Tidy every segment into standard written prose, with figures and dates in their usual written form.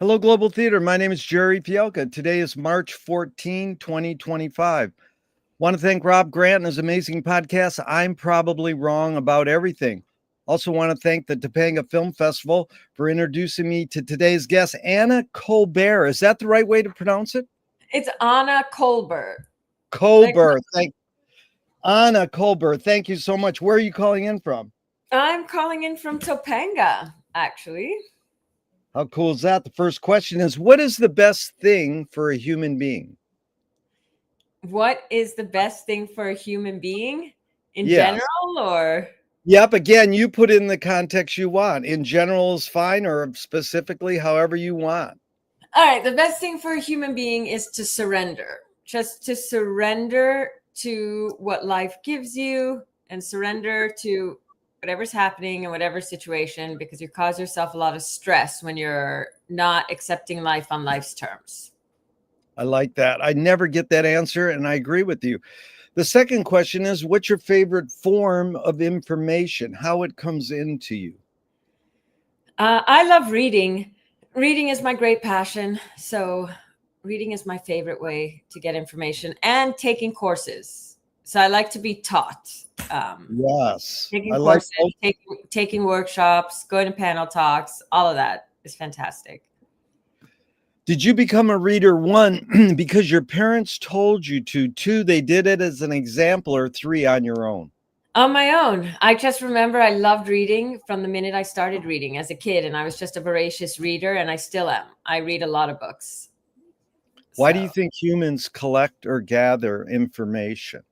Hello, Global Theater. My name is Gerry Fialka. Today is March 14, 2025. Want to thank Rob Grant and his amazing podcast, I'm Probably Wrong About Everything. Also want to thank the Topanga Film Festival for introducing me to today's guest, Anna Kolber. Is that the right way to pronounce it? It's Anna Kolber. Kolber. Anna Kolber. Thank you so much. Where are you calling in from? I'm calling in from Topanga, actually. How cool is that? The first question is, what is the best thing for a human being? What is the best thing for a human being in Yes. general, or? Yep. Again, you put in the context you want. In general is fine, or specifically, however you want. All right. The best thing for a human being is to surrender. Just to surrender to what life gives you and surrender to whatever's happening in whatever situation, because you cause yourself a lot of stress when you're not accepting life on life's terms. I like that. I never get that answer, and I agree with you. The second question is, what's your favorite form of information? How it comes into you? I love reading. Reading is my great passion. So reading is my favorite way to get information, and taking courses. So I like to be taught. Yes. Taking courses, taking workshops, going to panel talks, all of that is fantastic. Did you become a reader, one, because your parents told you to, two, they did it as an example, or three, on your own? On my own. I just remember I loved reading from the minute I started reading as a kid, and I was just a voracious reader, and I still am. I read a lot of books. Why do you think humans collect or gather information?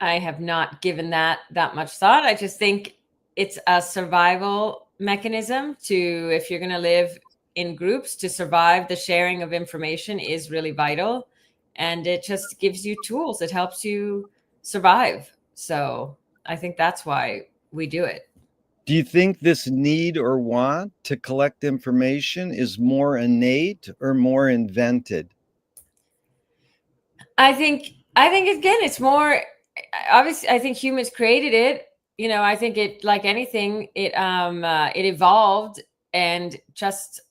I have not given that much thought. I just think it's a survival mechanism to, if you're going to live in groups, to survive, the sharing of information is really vital. And it just gives you tools. It helps you survive. So I think that's why we do it. Do you think this need or want to collect information is more innate or more invented? I think again, it's more obviously. I think humans created it. I think it, like anything, it evolved, and just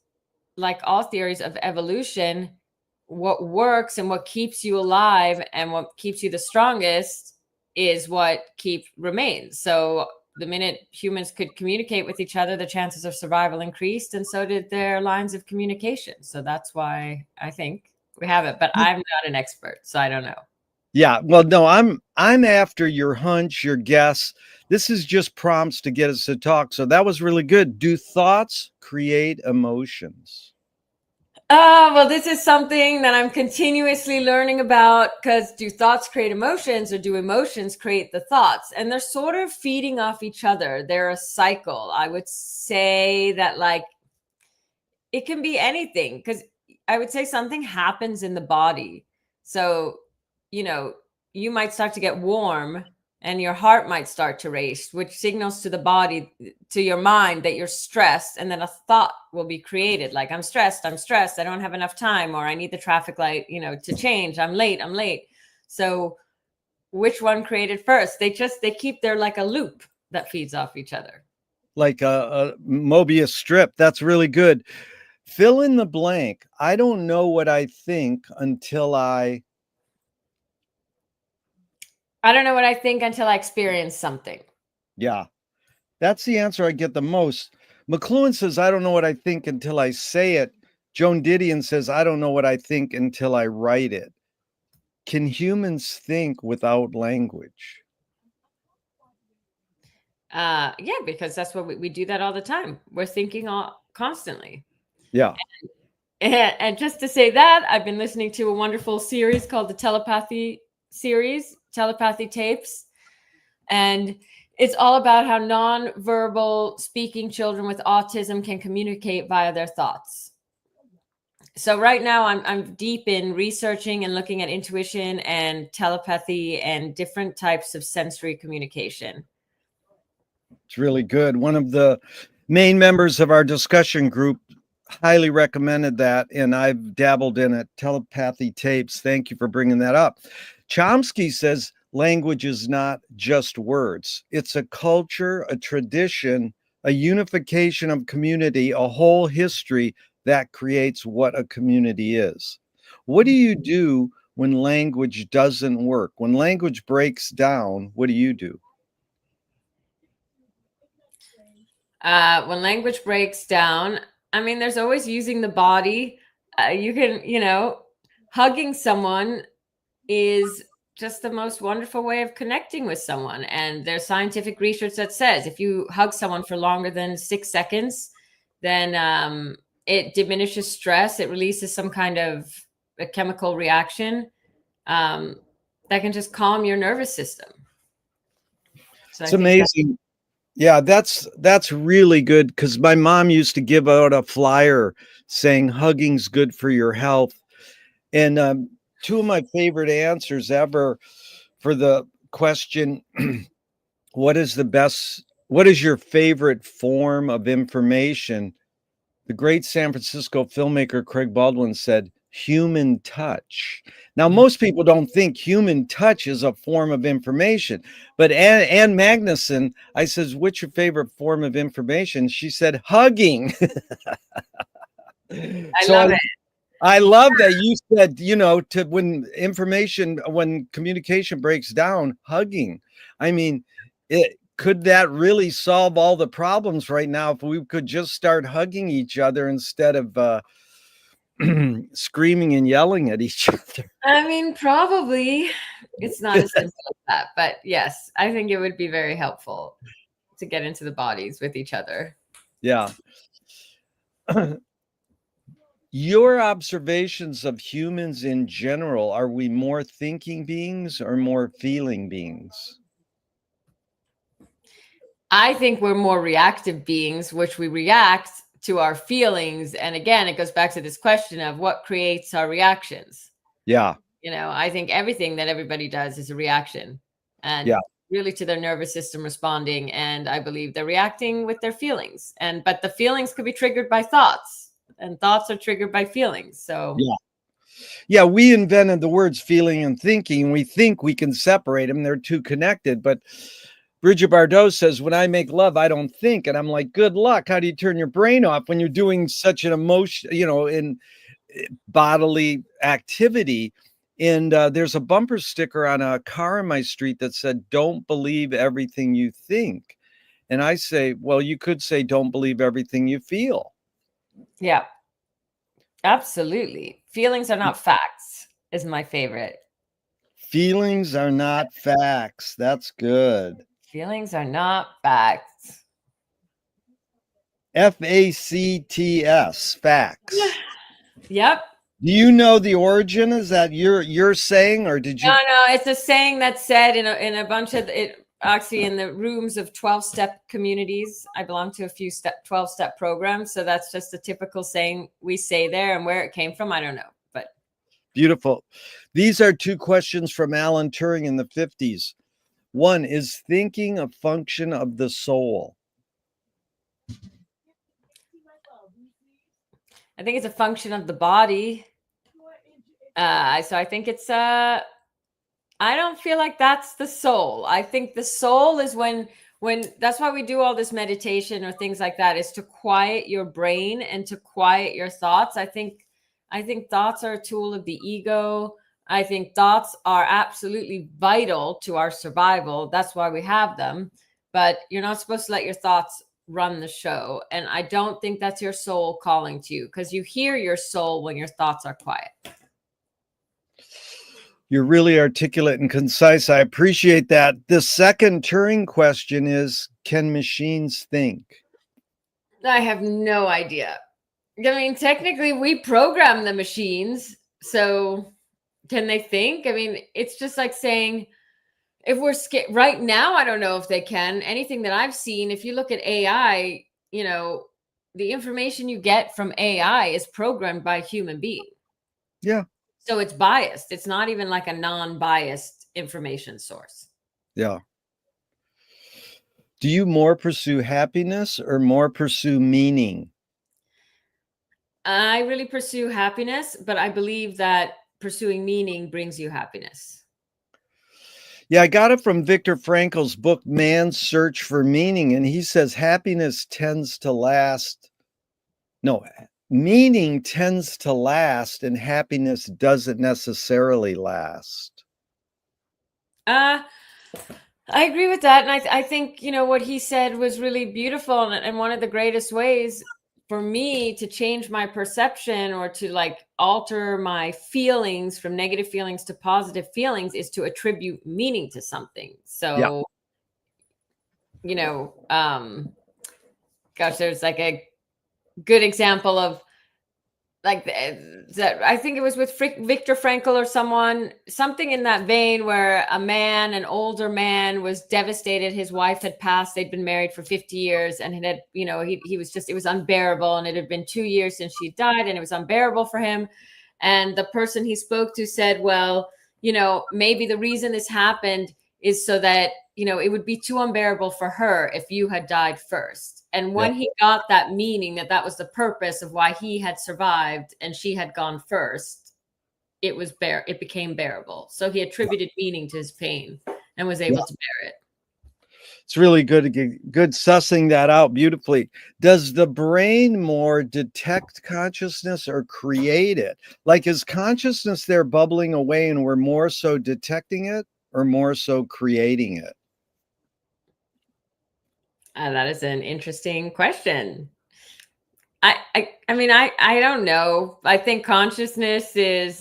like all theories of evolution, what works and what keeps you alive and what keeps you the strongest is what remains. So the minute humans could communicate with each other, the chances of survival increased, and so did their lines of communication. So that's why I think we have it, but I'm not an expert, so I don't know. Yeah, well, no, I'm after your hunch, your guess. This is just prompts to get us to talk. So that was really good. Do thoughts create emotions? Well, this is something that I'm continuously learning about, because do thoughts create emotions, or do emotions create the thoughts? And they're sort of feeding off each other. They're a cycle. I would say that, like, it can be anything, because I would say something happens in the body. So, you might start to get warm and your heart might start to race, which signals to the body, to your mind, that you're stressed. And then a thought will be created, like, I'm stressed, I don't have enough time, or I need the traffic light, to change. I'm late. So which one created first? They keep, they're like a loop that feeds off each other. Like a Mobius strip. That's really good. Fill in the blank. I don't know what I think until I don't know what I think until I experience something. Yeah, that's the answer I get the most. McLuhan says, I don't know what I think until I say it. Joan Didion says, I don't know what I think until I write it. Can humans think without language? Yeah, because that's what we do that all the time. We're thinking constantly. Yeah. And just to say that, I've been listening to a wonderful series called the Telepathy Tapes. And it's all about how non-verbal speaking children with autism can communicate via their thoughts. So right now I'm deep in researching and looking at intuition and telepathy and different types of sensory communication. It's really good. One of the main members of our discussion group highly recommended that, and I've dabbled in it. Telepathy Tapes. Thank you for bringing that up. Chomsky says language is not just words. It's a culture, a tradition, a unification of community, a whole history that creates what a community is. What do you do when language doesn't work? When language breaks down, what do you do? When language breaks down, I mean, there's always using the body. You can, hugging someone is just the most wonderful way of connecting with someone. And there's scientific research that says if you hug someone for longer than 6 seconds, then it diminishes stress. It releases some kind of a chemical reaction that can just calm your nervous system. So It's amazing. Yeah, that's really good because my mom used to give out a flyer saying hugging's good for your health. And two of my favorite answers ever for the question, what is your favorite form of information? The great San Francisco filmmaker Craig Baldwin said, human touch. Now, most people don't think human touch is a form of information, but Ann Magnuson, I says, what's your favorite form of information? She said, hugging. I love it. I love that you said, to when communication breaks down, hugging. I mean, could that really solve all the problems right now if we could just start hugging each other instead of screaming and yelling at each other? I mean, probably it's not as simple as that, but yes, I think it would be very helpful to get into the bodies with each other. Yeah. Your observations of humans in general, are we more thinking beings or more feeling beings? I think we're more reactive beings, which we react to our feelings. And again, it goes back to this question of what creates our reactions. Yeah. I think everything that everybody does is a reaction and really to their nervous system responding. And I believe they're reacting with their feelings. But the feelings could be triggered by thoughts, and thoughts are triggered by feelings. So yeah, we invented the words feeling and thinking. We think we can separate them. They're too connected. But Bridget Bardot says, when I make love, I don't think. And I'm like, good luck. How do you turn your brain off when you're doing such an emotion, in bodily activity? And there's a bumper sticker on a car in my street that said, don't believe everything you think. And I say, well, you could say, don't believe everything you feel. Yeah, absolutely. Feelings are not facts is my favorite. Feelings are not facts. That's good. Feelings are not facts. FACTS, facts. Yep. Do you know the origin? Is that you're saying, or did you? No, it's a saying that's said in a bunch of it. Actually, in the rooms of 12-step communities, I belong to a few 12-step programs. So that's just a typical saying we say there, and where it came from, I don't know. But beautiful. These are two questions from Alan Turing in the 50s. One, is thinking a function of the soul? I think it's a function of the body. So I think it's I don't feel like that's the soul. I think the soul is when that's why we do all this meditation or things like that, is to quiet your brain and to quiet your thoughts. I think thoughts are a tool of the ego. I think thoughts are absolutely vital to our survival. That's why we have them. But you're not supposed to let your thoughts run the show. And I don't think that's your soul calling to you, because you hear your soul when your thoughts are quiet. You're really articulate and concise. I appreciate that. The second Turing question is, can machines think? I have no idea. I mean, technically, we program the machines. So can they think? I mean, it's just like saying, if we're scared right now, I don't know if they can. Anything that I've seen, if you look at AI, the information you get from AI is programmed by a human being. Yeah. So it's biased. It's not even like a non-biased information source. Yeah. Do you more pursue happiness or more pursue meaning? I really pursue happiness, but I believe that pursuing meaning brings you happiness. Yeah, I got it from Viktor Frankl's book, Man's Search for Meaning. And he says happiness tends to last. No, meaning tends to last and happiness doesn't necessarily last. I agree with that. And I think, what he said was really beautiful. And one of the greatest ways for me to change my perception or to like alter my feelings from negative feelings to positive feelings is to attribute meaning to something. Yeah. So, gosh, there's like a good example of like that. I think it was with Viktor Frankl or something in that vein, where an older man was devastated. His wife had passed. They'd been married for 50 years and it had, he was just, it was unbearable. And it had been 2 years since she died and it was unbearable for him. And the person he spoke to said, well, maybe the reason this happened is so that, it would be too unbearable for her if you had died first. And when he got that meaning that was the purpose of why he had survived and she had gone first, it became bearable. So he attributed meaning to his pain and was able to bear it. It's really good sussing that out beautifully. Does the brain more detect consciousness or create it? Like, is consciousness there bubbling away and we're more so detecting it or more so creating it? That is an interesting question. I mean, I don't know. I think consciousness is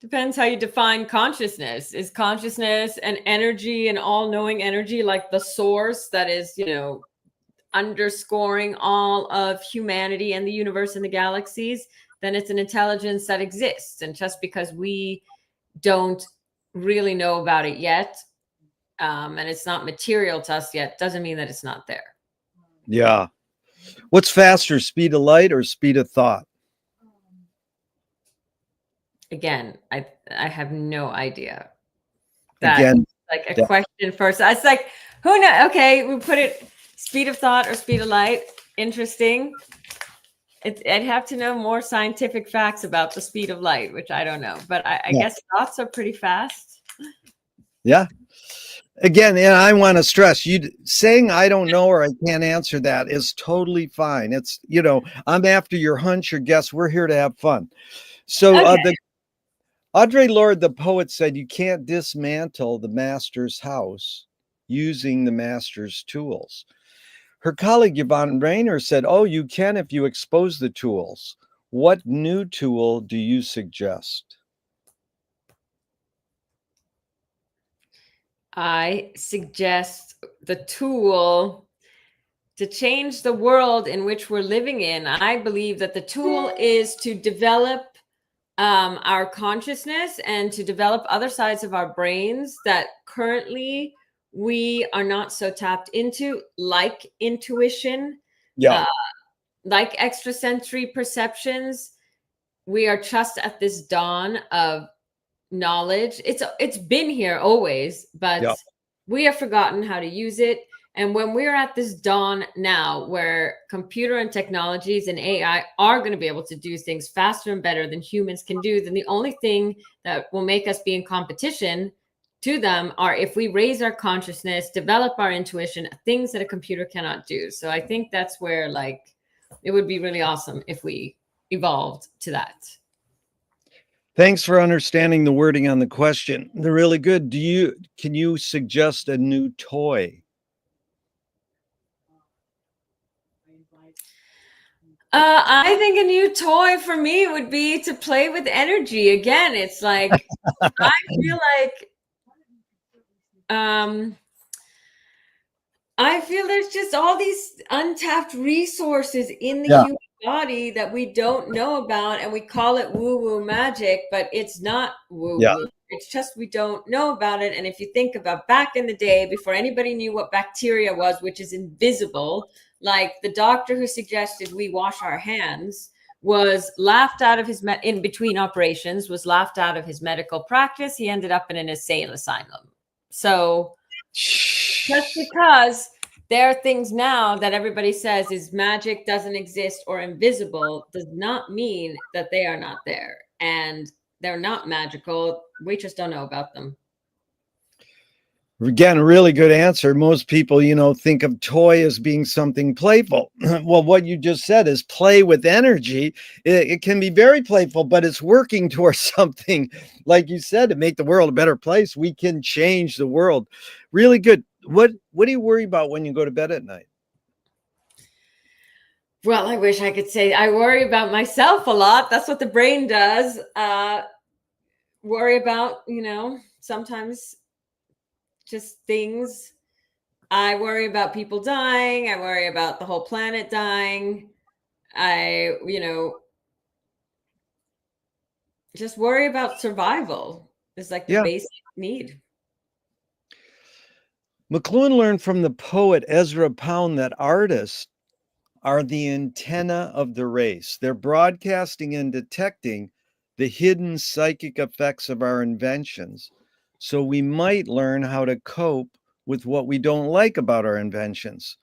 depends how you define consciousness. Is consciousness an energy, an all-knowing energy, like the source that is, underscoring all of humanity and the universe and the galaxies? Then it's an intelligence that exists. And just because we don't really know about it yet, and it's not material to us yet, doesn't mean that it's not there. Yeah. What's faster, speed of light or speed of thought? Again, I have no idea. Again, like a question first. It's like, who knows? Okay, we put it speed of thought or speed of light. Interesting. I'd have to know more scientific facts about the speed of light, which I don't know. But I guess thoughts are pretty fast. Yeah. Again, and I want to stress, you saying I don't know or I can't answer that is totally fine. It's, I'm after your hunch or guess. We're here to have fun. So Audre Lorde, the poet, said you can't dismantle the master's house using the master's tools. Her colleague Yvonne Rainer said, oh, you can if you expose the tools. What new tool do you suggest? I suggest the tool to change the world in which we're living in. I believe that the tool is to develop our consciousness and to develop other sides of our brains that currently we are not so tapped into, like intuition, like extrasensory perceptions. We are just at this dawn of knowledge. It's been here always, but we have forgotten how to use it. And when we're at this dawn now, where computer and technologies and AI are going to be able to do things faster and better than humans can do, then the only thing that will make us be in competition to them are if we raise our consciousness, develop our intuition, things that a computer cannot do. So I think that's where, like, it would be really awesome if we evolved to that. Thanks for understanding the wording on the question. They're really good. Can you suggest a new toy? I think a new toy for me would be to play with energy. Again, it's like, I feel there's just all these untapped resources in the human body that we don't know about, and we call it woo-woo magic, but it's not woo-woo. Yeah. It's just we don't know about it. And if you think about back in the day, before anybody knew what bacteria was, which is invisible, like the doctor who suggested we wash our hands was laughed out of his in between operations, was laughed out of his medical practice. He ended up in an insane asylum. So just because there are things now that everybody says is magic, doesn't exist, or invisible, does not mean that they are not there. And they're not magical. We just don't know about them. Again, a really good answer. Most people, think of toy as being something playful. Well, what you just said is play with energy. It can be very playful, but it's working towards something, like you said, to make the world a better place. We can change the world. Really good. What do you worry about when you go to bed at night? Well, I wish I could say I worry about myself a lot. That's what the brain does. Worry about, sometimes just things. I worry about people dying. I worry about the whole planet dying. I, just worry about survival. It's like the Yeah. basic need. McLuhan learned from the poet Ezra Pound that artists are the antenna of the race. They're broadcasting and detecting the hidden psychic effects of our inventions. So we might learn how to cope with what we don't like about our inventions.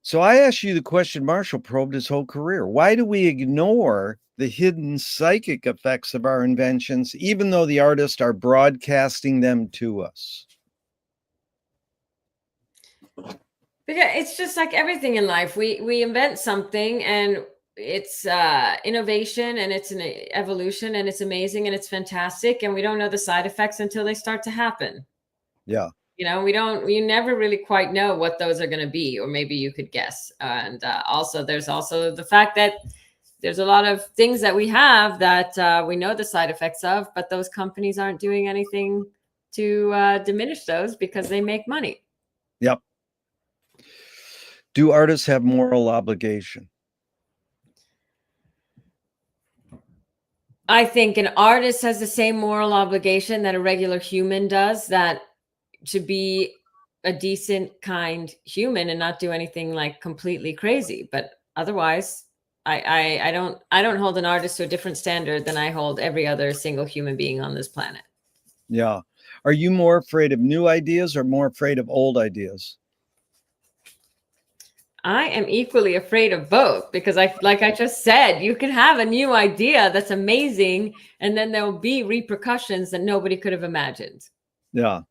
So I asked you the question Marshall probed his whole career. Why do we ignore the hidden psychic effects of our inventions, even though the artists are broadcasting them to us? Because it's just like everything in life. We invent something and it's innovation and it's an evolution and it's amazing and it's fantastic, and we don't know the side effects until they start to happen. Yeah. You never really quite know what those are going to be, or maybe you could guess. And also, there's also the fact that there's a lot of things that we have that we know the side effects of, but those companies aren't doing anything to diminish those because they make money. Yep. Do artists have moral obligation? I think an artist has the same moral obligation that a regular human does, that to be a decent, kind human and not do anything like completely crazy. But otherwise, I don't hold an artist to a different standard than I hold every other single human being on this planet. Yeah. Are you more afraid of new ideas or more afraid of old ideas? I am equally afraid of both, because like I just said, you can have a new idea that's amazing and then there will be repercussions that nobody could have imagined. Yeah.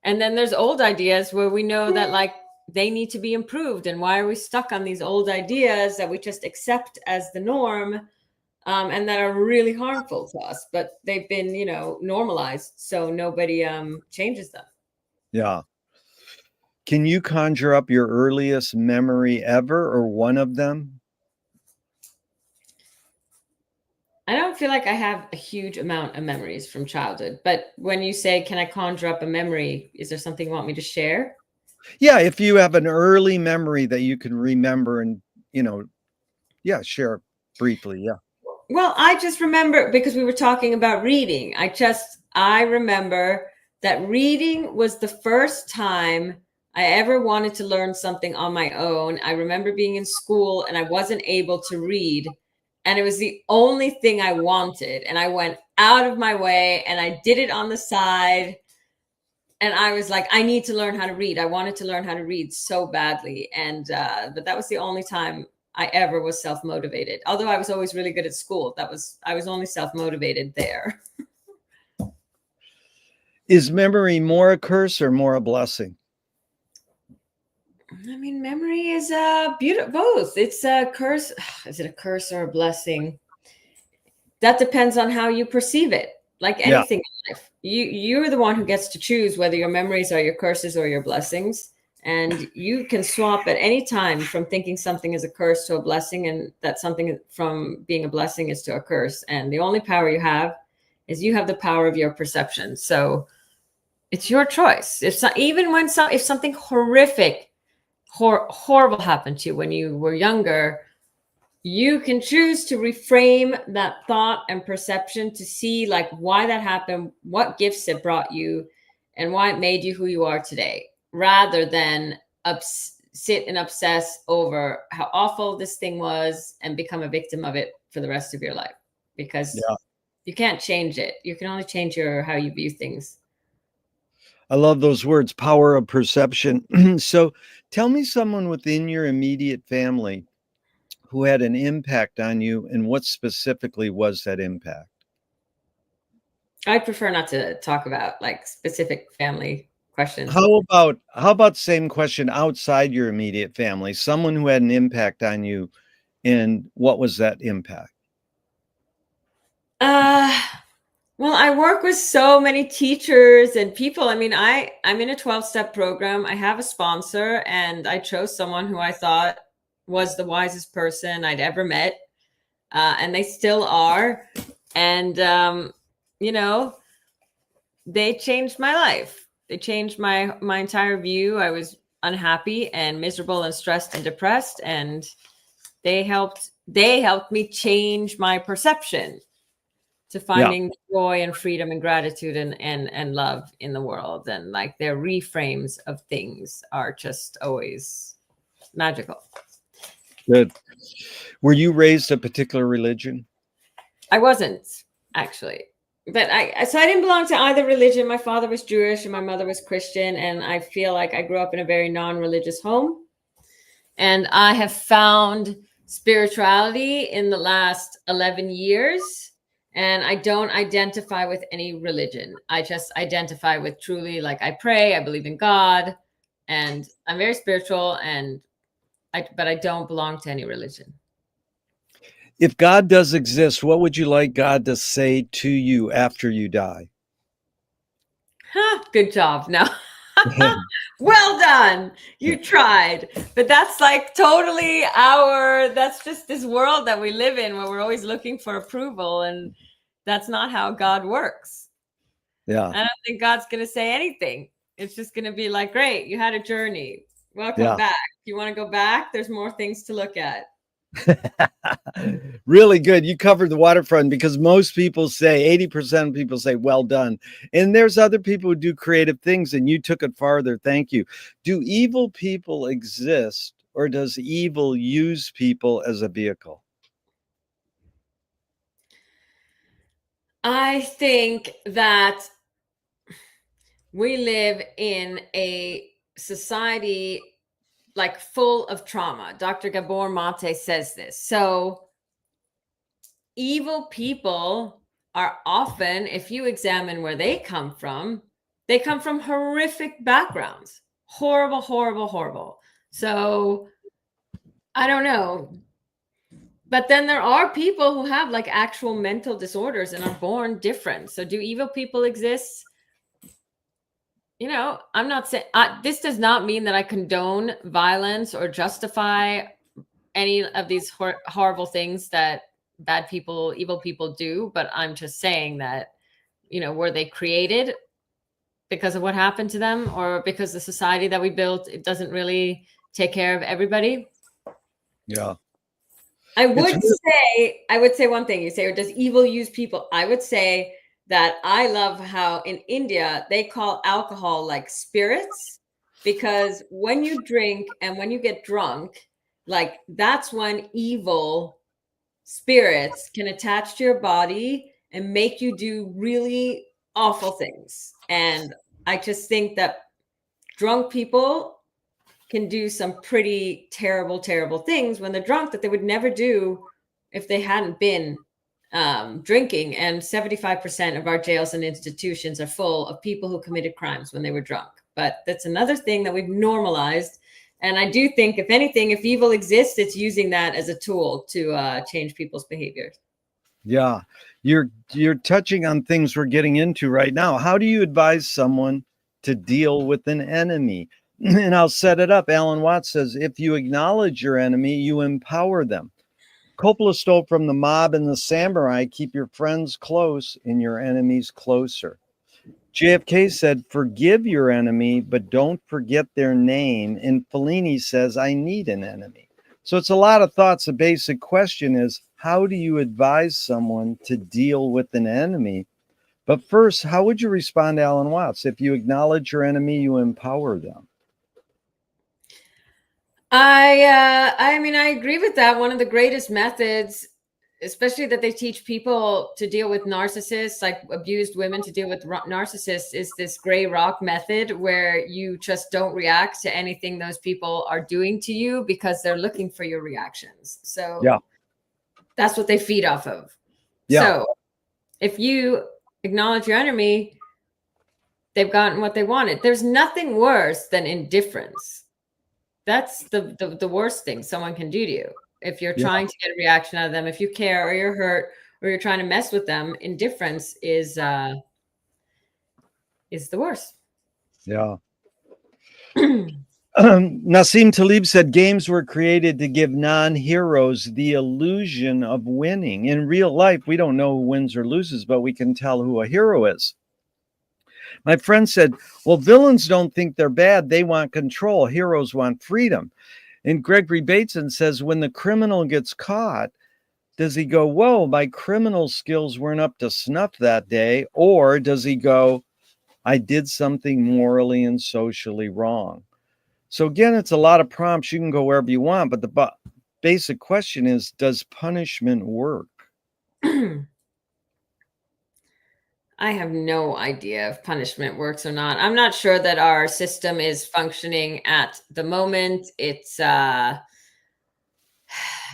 And then there's old ideas where we know that like they need to be improved, and why are we stuck on these old ideas that we just accept as the norm, and that are really harmful to us, but they've been normalized, so nobody changes them. Yeah. Can you conjure up your earliest memory ever or one of them? I don't feel like I have a huge amount of memories from childhood, but when you say, can I conjure up a memory, is there something you want me to share? Yeah, if you have an early memory that you can remember and, yeah, share briefly. Yeah. Well, I just remember, because we were talking about reading. I remember that reading was the first time I ever wanted to learn something on my own. I remember being in school and I wasn't able to read, and it was the only thing I wanted. And I went out of my way and I did it on the side. And I was like, I need to learn how to read. I wanted to learn how to read so badly. And, but that was the only time I ever was self-motivated. Although I was always really good at school. I was only self-motivated there. Is memory more a curse or more a blessing? I mean, memory is beautiful. Both. It's a curse. Is it a curse or a blessing? That depends on how you perceive it. Like Yeah. anything in life, you're the one who gets to choose whether your memories are your curses or your blessings. And you can swap at any time from thinking something is a curse to a blessing, and that something from being a blessing is to a curse. And the only power you have is you have the power of your perception. So it's your choice. If something horrific, horrible happened to you when you were younger, you can choose to reframe that thought and perception to see like why that happened, what gifts it brought you, and why it made you who you are today, rather than sit and obsess over how awful this thing was and become a victim of it for the rest of your life, because Yeah. you can't change it. You can only change how you view things. I love those words, power of perception. So tell me someone within your immediate family who had an impact on you, and what specifically was that impact? I prefer not to talk about like specific family questions. How about same question outside your immediate family? Someone who had an impact on you, and what was that impact? Well, I work with so many teachers and people. I mean, I'm in a 12-step program. I have a sponsor, and I chose someone who I thought was the wisest person I'd ever met. And they still are. And, they changed my life. They changed my entire view. I was unhappy and miserable and stressed and depressed. And they helped me change my perception to finding joy and freedom and gratitude and love in the world. And like their reframes of things are just always magical. Good. Were you raised a particular religion? I wasn't, actually. But I didn't belong to either religion. My father was Jewish and my mother was Christian. And I feel like I grew up in a very non-religious home. And I have found spirituality in the last 11 years. And I don't identify with any religion. I just identify with truly, like, I pray, I believe in God, and I'm very spiritual, but I don't belong to any religion. If God does exist, what would you like God to say to you after you die? Good job. No. Well done. You tried. But that's like totally that's just this world that we live in where we're always looking for approval. And that's not how God works. Yeah. I don't think God's going to say anything. It's just going to be like, great, you had a journey. Welcome back. You want to go back? There's more things to look at. Really good. You covered the waterfront, because most people say, 80% of people say, well done. And there's other people who do creative things, and you took it farther. Thank you. Do evil people exist, or does evil use people as a vehicle? I think that we live in a society like full of trauma. Dr. Gabor Mate says this. So evil people are often, if you examine where they come from horrific backgrounds. Horrible, horrible, horrible. So I don't know. But then there are people who have like actual mental disorders and are born different. So do evil people exist? I'm not saying this does not mean that I condone violence or justify any of these horrible things that bad people, evil people do. But I'm just saying that, were they created because of what happened to them, or because the society that we built, it doesn't really take care of everybody? Yeah. I would say one thing. You say, or does evil use people? I would say that I love how in India they call alcohol like spirits, because when you drink and when you get drunk, like that's when evil spirits can attach to your body and make you do really awful things. And I just think that drunk people can do some pretty terrible, terrible things when they're drunk that they would never do if they hadn't been drinking. And 75% of our jails and institutions are full of people who committed crimes when they were drunk. But that's another thing that we've normalized. And I do think, if anything, if evil exists, it's using that as a tool to change people's behaviors. Yeah. You're touching on things we're getting into right now. How do you advise someone to deal with an enemy? And I'll set it up. Alan Watts says, if you acknowledge your enemy, you empower them. Coppola stole from the mob and the samurai, keep your friends close and your enemies closer. JFK said, forgive your enemy, but don't forget their name. And Fellini says, I need an enemy. So it's a lot of thoughts. The basic question is, how do you advise someone to deal with an enemy? But first, how would you respond to Alan Watts? If you acknowledge your enemy, you empower them. I mean, I agree with that. One of the greatest methods, especially that they teach people to deal with narcissists, like abused women to deal with narcissists, is this gray rock method, where you just don't react to anything those people are doing to you because they're looking for your reactions. So that's what they feed off of. So if you acknowledge your enemy, they've gotten what they wanted. There's nothing worse than indifference. That's the worst thing someone can do to you. If you're Yeah. trying to get a reaction out of them, if you care or you're hurt or you're trying to mess with them, indifference is the worst. Yeah. Nassim Taleb said games were created to give non-heroes the illusion of winning. In real life, we don't know who wins or loses, but we can tell who a hero is. My friend said, well, villains don't think they're bad. They want control. Heroes want freedom. And Gregory Bateson says, when the criminal gets caught, does he go, whoa, my criminal skills weren't up to snuff that day? Or does he go, I did something morally and socially wrong? So again, it's a lot of prompts. You can go wherever you want, but the basic question is, does punishment work? I have no idea if punishment works or not. I'm not sure that our system is functioning at the moment. It's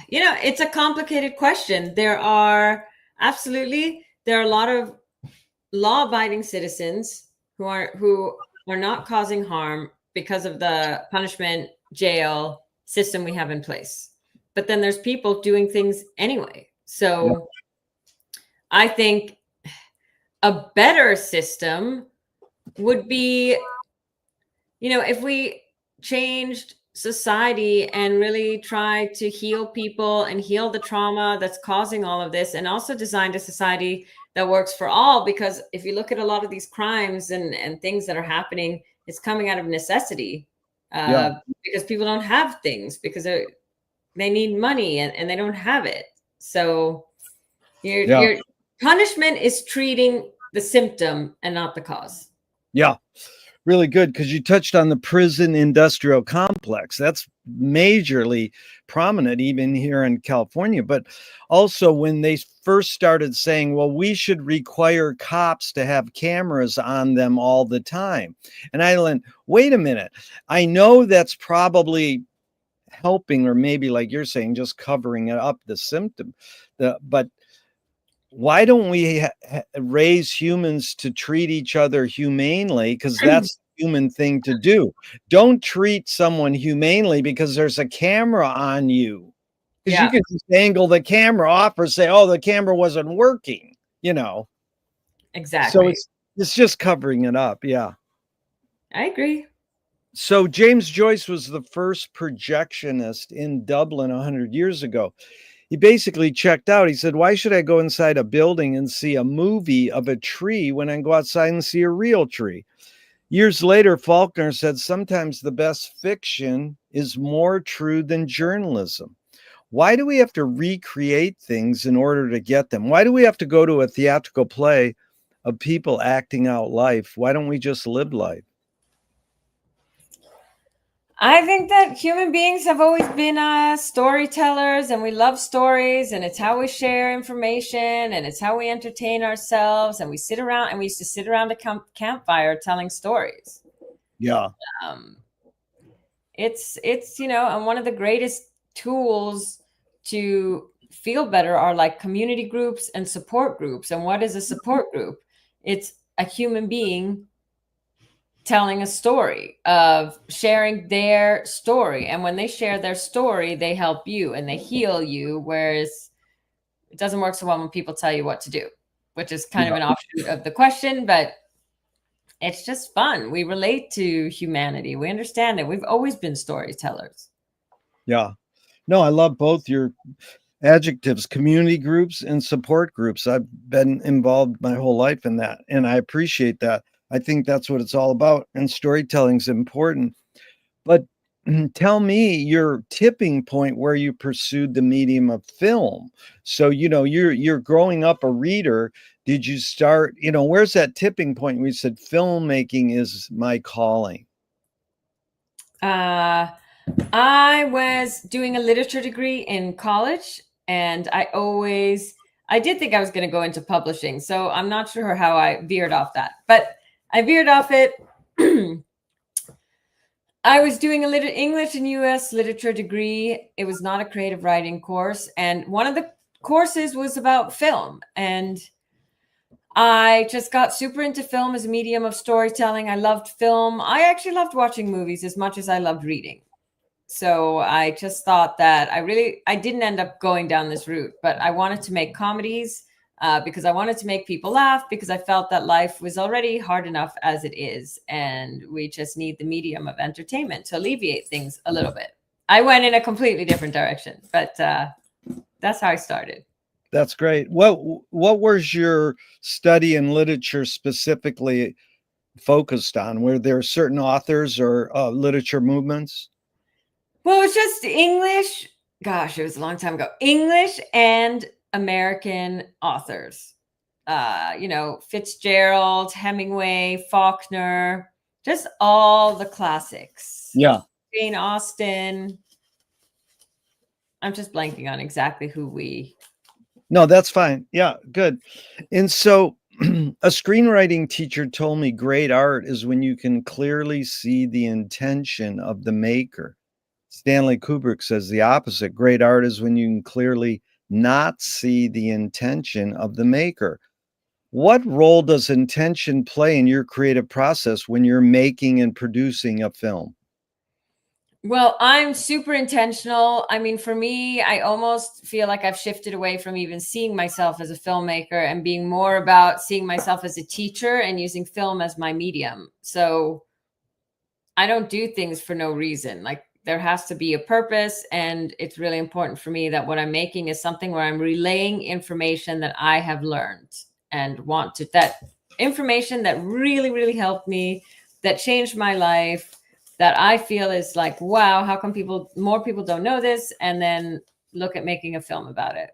it's a complicated question. There are a lot of law-abiding citizens who are not causing harm because of the punishment jail system we have in place. But then there's people doing things anyway. So I think a better system would be, if we changed society and really tried to heal people and heal the trauma that's causing all of this, and also designed a society that works for all. Because if you look at a lot of these crimes and things that are happening, it's coming out of necessity, because people don't have things, because they need money and they don't have it. So your punishment is treating the symptom and not the cause. Yeah, really good, because you touched on the prison industrial complex. That's majorly prominent even here in California. But also when they first started saying, well, we should require cops to have cameras on them all the time. And I went, wait a minute. I know that's probably helping, or maybe like you're saying, just covering up the symptom. But why don't we raise humans to treat each other humanely? Because that's the human thing to do. Don't treat someone humanely because there's a camera on you. Because you can just angle the camera off or say, oh, the camera wasn't working, Exactly. So it's just covering it up. Yeah. I agree. So James Joyce was the first projectionist in Dublin 100 years ago. He basically checked out. He said, why should I go inside a building and see a movie of a tree when I can go outside and see a real tree? Years later, Faulkner said, sometimes the best fiction is more true than journalism. Why do we have to recreate things in order to get them? Why do we have to go to a theatrical play of people acting out life? Why don't we just live life? I think that human beings have always been storytellers, and we love stories, and it's how we share information, and it's how we entertain ourselves. And we used to sit around a campfire telling stories. Yeah. It's and one of the greatest tools to feel better are like community groups and support groups. And what is a support group? It's a human being telling a story, of sharing their story. And when they share their story, they help you and they heal you. Whereas it doesn't work so well when people tell you what to do, which is kind of an offshoot of the question, but it's just fun. We relate to humanity. We understand it. We've always been storytellers. Yeah. No, I love both your adjectives, community groups and support groups. I've been involved my whole life in that, and I appreciate that. I think that's what it's all about, and storytelling is important. But tell me your tipping point where you pursued the medium of film. So, you're growing up a reader. Did you start, where's that tipping point where you said filmmaking is my calling? I was doing a literature degree in college, and I did think I was going to go into publishing. So I'm not sure how I veered off that, but I veered off it. I was doing English and US literature degree. It was not a creative writing course. And one of the courses was about film. And I just got super into film as a medium of storytelling. I loved film. I actually loved watching movies as much as I loved reading. So I just thought that I didn't end up going down this route, but I wanted to make comedies because I wanted to make people laugh, because I felt that life was already hard enough as it is. And we just need the medium of entertainment to alleviate things a little bit. I went in a completely different direction, but that's how I started. That's great. What was your study in literature specifically focused on? Were there certain authors or literature movements? Well, it's just English. Gosh, it was a long time ago. English and American authors. Fitzgerald, Hemingway, Faulkner, just all the classics. Yeah. Jane Austen. I'm just blanking on exactly who we. No, that's fine. Yeah, good. And so a screenwriting teacher told me great art is when you can clearly see the intention of the maker. Stanley Kubrick says the opposite. Great art is when you can clearly not see the intention of the maker. What role does intention play in your creative process when you're making and producing a film? Well, I'm super intentional. I mean, for me, I almost feel like I've shifted away from even seeing myself as a filmmaker and being more about seeing myself as a teacher and using film as my medium. So I don't do things for no reason. Like, there has to be a purpose. And it's really important for me that what I'm making is something where I'm relaying information that I have learned and that information that really, really helped me, that changed my life, that I feel is like, wow, how come more people don't know this? And then look at making a film about it.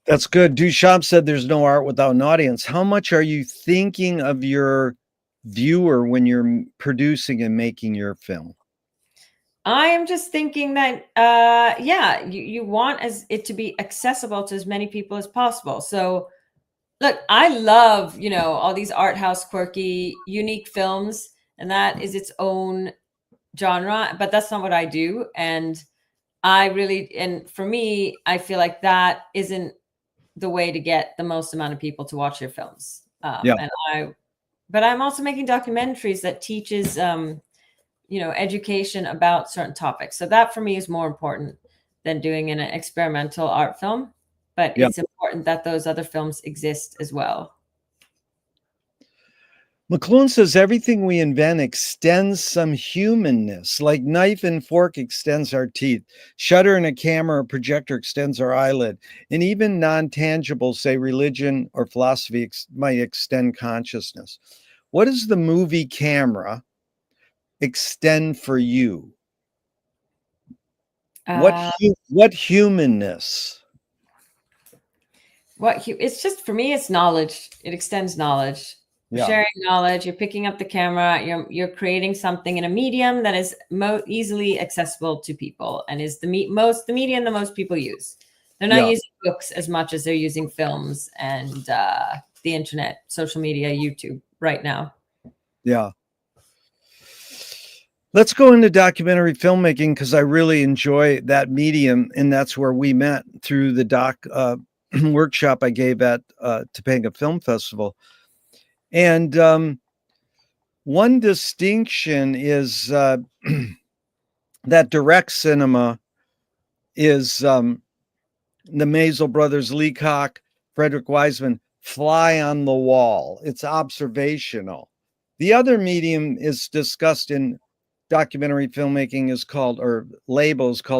That's good. Duchamp said there's no art without an audience. How much are you thinking of your viewer when you're producing and making your film? I am just thinking that, you want it to be accessible to as many people as possible. So look, I love, all these art house, quirky, unique films, and that is its own genre, but that's not what I do. And for me, I feel like that isn't the way to get the most amount of people to watch your films. Yeah. But I'm also making documentaries that teaches, education about certain topics. So that for me is more important than doing an experimental art film. But it's important that those other films exist as well. McLuhan says everything we invent extends some humanness, like knife and fork extends our teeth. Shutter in a camera or projector extends our eyelid. And even non-tangible, say religion or philosophy, might extend consciousness. What does the movie camera extend for you? What humanness? It's just, for me, it's knowledge. It extends knowledge. Sharing knowledge. You're picking up the camera. You're creating something in a medium that is easily accessible to people, and is the medium that most people use. They're not using books as much as they're using films and the internet, social media, YouTube right now. Yeah. Let's go into documentary filmmaking, because I really enjoy that medium, and that's where we met through the doc workshop I gave at Topanga Film Festival. And one distinction is that direct cinema is the Maisel brothers, Leacock, Frederick Wiseman, fly on the wall. It's observational. The other medium is discussed in documentary filmmaking is called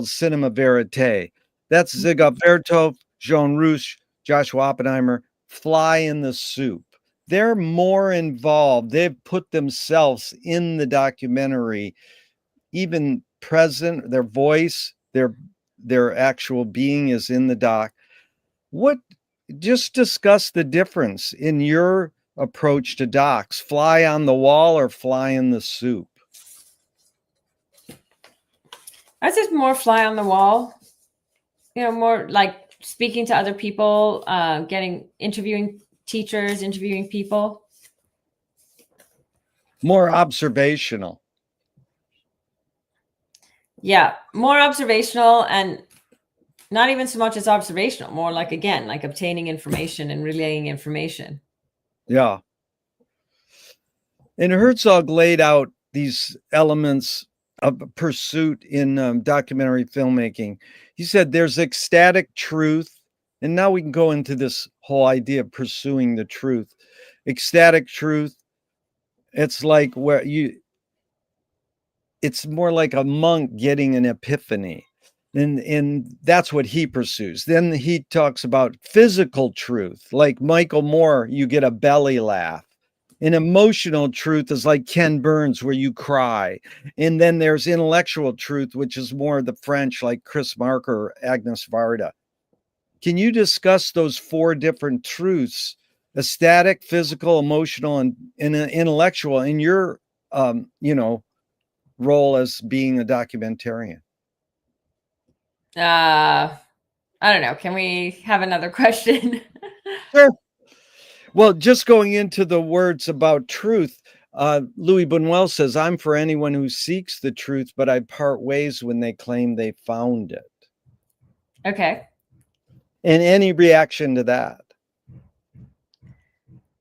cinema verite. That's Zygmunt Vertov, Jean Rouch, Joshua Oppenheimer, fly in the soup. They're more involved. They've put themselves in the documentary, even present, their voice, their actual being is in the doc. Just discuss the difference in your approach to docs, fly on the wall or fly in the soup. I just more fly on the wall, more like speaking to other people, interviewing teachers, interviewing people. More observational. Yeah, more observational. And not even so much as observational, more like, again, like obtaining information and relaying information. Yeah. And Herzog laid out these elements of pursuit in documentary filmmaking. He said there's ecstatic truth. And now we can go into this whole idea of pursuing the truth. Ecstatic truth, it's like it's more like a monk getting an epiphany. And that's what he pursues. Then he talks about physical truth, like Michael Moore, you get a belly laugh. And emotional truth is like Ken Burns, where you cry. And then there's intellectual truth, which is more the French, like Chris Marker or Agnes Varda. Can you discuss those four different truths, ecstatic, physical, emotional, and intellectual, in your role as being a documentarian? I don't know. Can we have another question? Sure. Well, just going into the words about truth, Louis Buñuel says, I'm for anyone who seeks the truth, but I part ways when they claim they found it. Okay. And any reaction to that?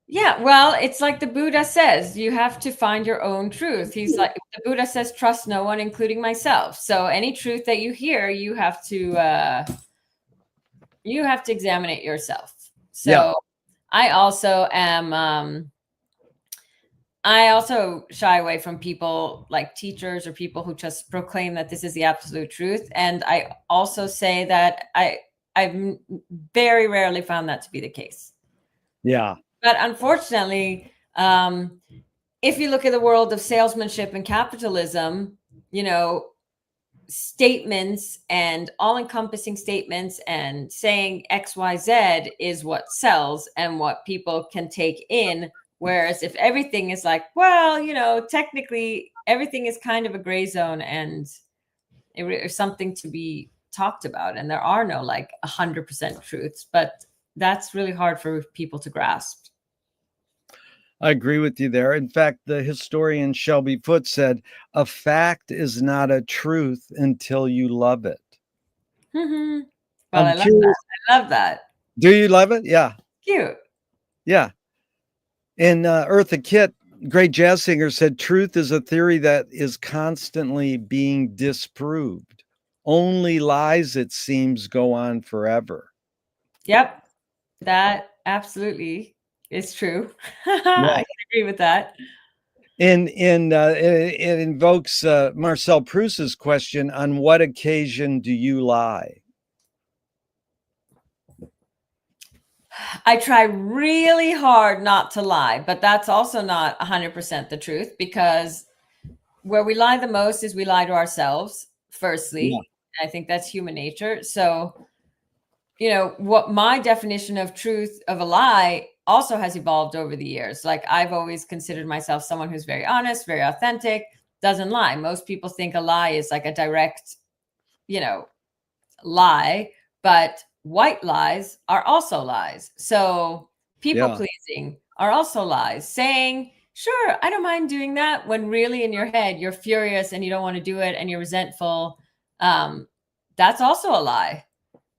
Yeah, well, it's like the Buddha says, you have to find your own truth. He's like, the Buddha says, trust no one, including myself. So any truth that you hear, you have to examine it yourself. So Yeah. I also am I also shy away from people like teachers or people who just proclaim that this is the absolute truth. And I also say that I've very rarely found that to be the case. Yeah. But unfortunately, if you look at the world of salesmanship and capitalism, statements and all-encompassing statements and saying XYZ is what sells and what people can take in. Whereas if everything is like, well, technically everything is kind of a gray zone and it's something to be talked about. And there are no like 100% truths, but that's really hard for people to grasp. I agree with you there. In fact, the historian Shelby Foote said, a fact is not a truth until you love it. Well, I'm I love curious. that. I love that. Do you love it? Yeah. Cute. Yeah. And Eartha Kitt, great jazz singer, said truth is a theory that is constantly being disproved. Only lies, it seems, go on forever. Yep. That absolutely is true. Yeah. I can agree with that. And it invokes Marcel Proust's question, on what occasion do you lie? I try really hard not to lie, but that's also not 100% the truth, because where we lie the most is we lie to ourselves, firstly. Yeah. I think that's human nature. So, what my definition of truth of a lie also has evolved over the years. Like, I've always considered myself someone who's very honest, very authentic, doesn't lie. Most people think a lie is like a direct, lie, but white lies are also lies. So people pleasing are also lies. Saying, sure, I don't mind doing that, when really in your head you're furious and you don't want to do it and you're resentful. That's also a lie,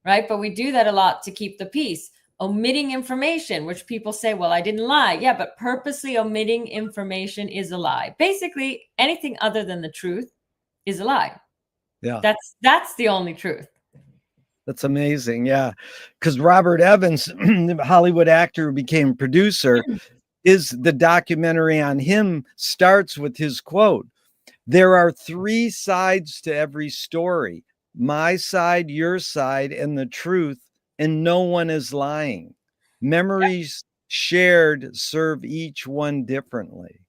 right? But we do that a lot to keep the peace. Omitting information, which people say, well, I didn't lie. Yeah, but purposely omitting information is a lie. Basically, anything other than the truth is a lie. Yeah. That's the only truth. That's amazing. Yeah. Because Robert Evans, the Hollywood actor who became producer, is the documentary on him starts with his quote. There are three sides to every story: my side, your side, and the truth, and no one is lying. Memories shared serve each one differently.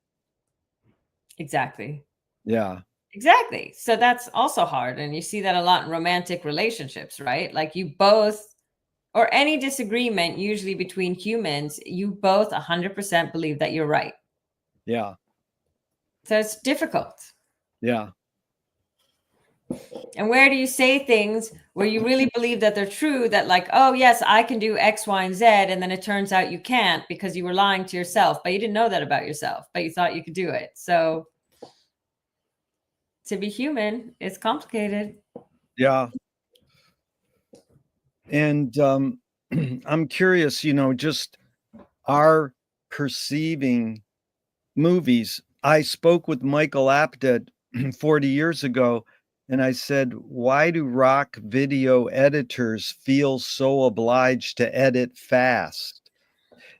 Exactly. Yeah. Exactly. So that's also hard. And you see that a lot in romantic relationships, right? Like you both, or any disagreement, usually between humans, you both 100% believe that you're right. Yeah. So it's difficult. Yeah. And where do you say things where you really believe that they're true, that like, oh, yes, I can do X, Y, and Z. And then it turns out you can't because you were lying to yourself, but you didn't know that about yourself, but you thought you could do it. So to be human is complicated. Yeah. And I'm curious, just our perceiving movies. I spoke with Michael Apted 40 years ago, and I said, why do rock video editors feel so obliged to edit fast?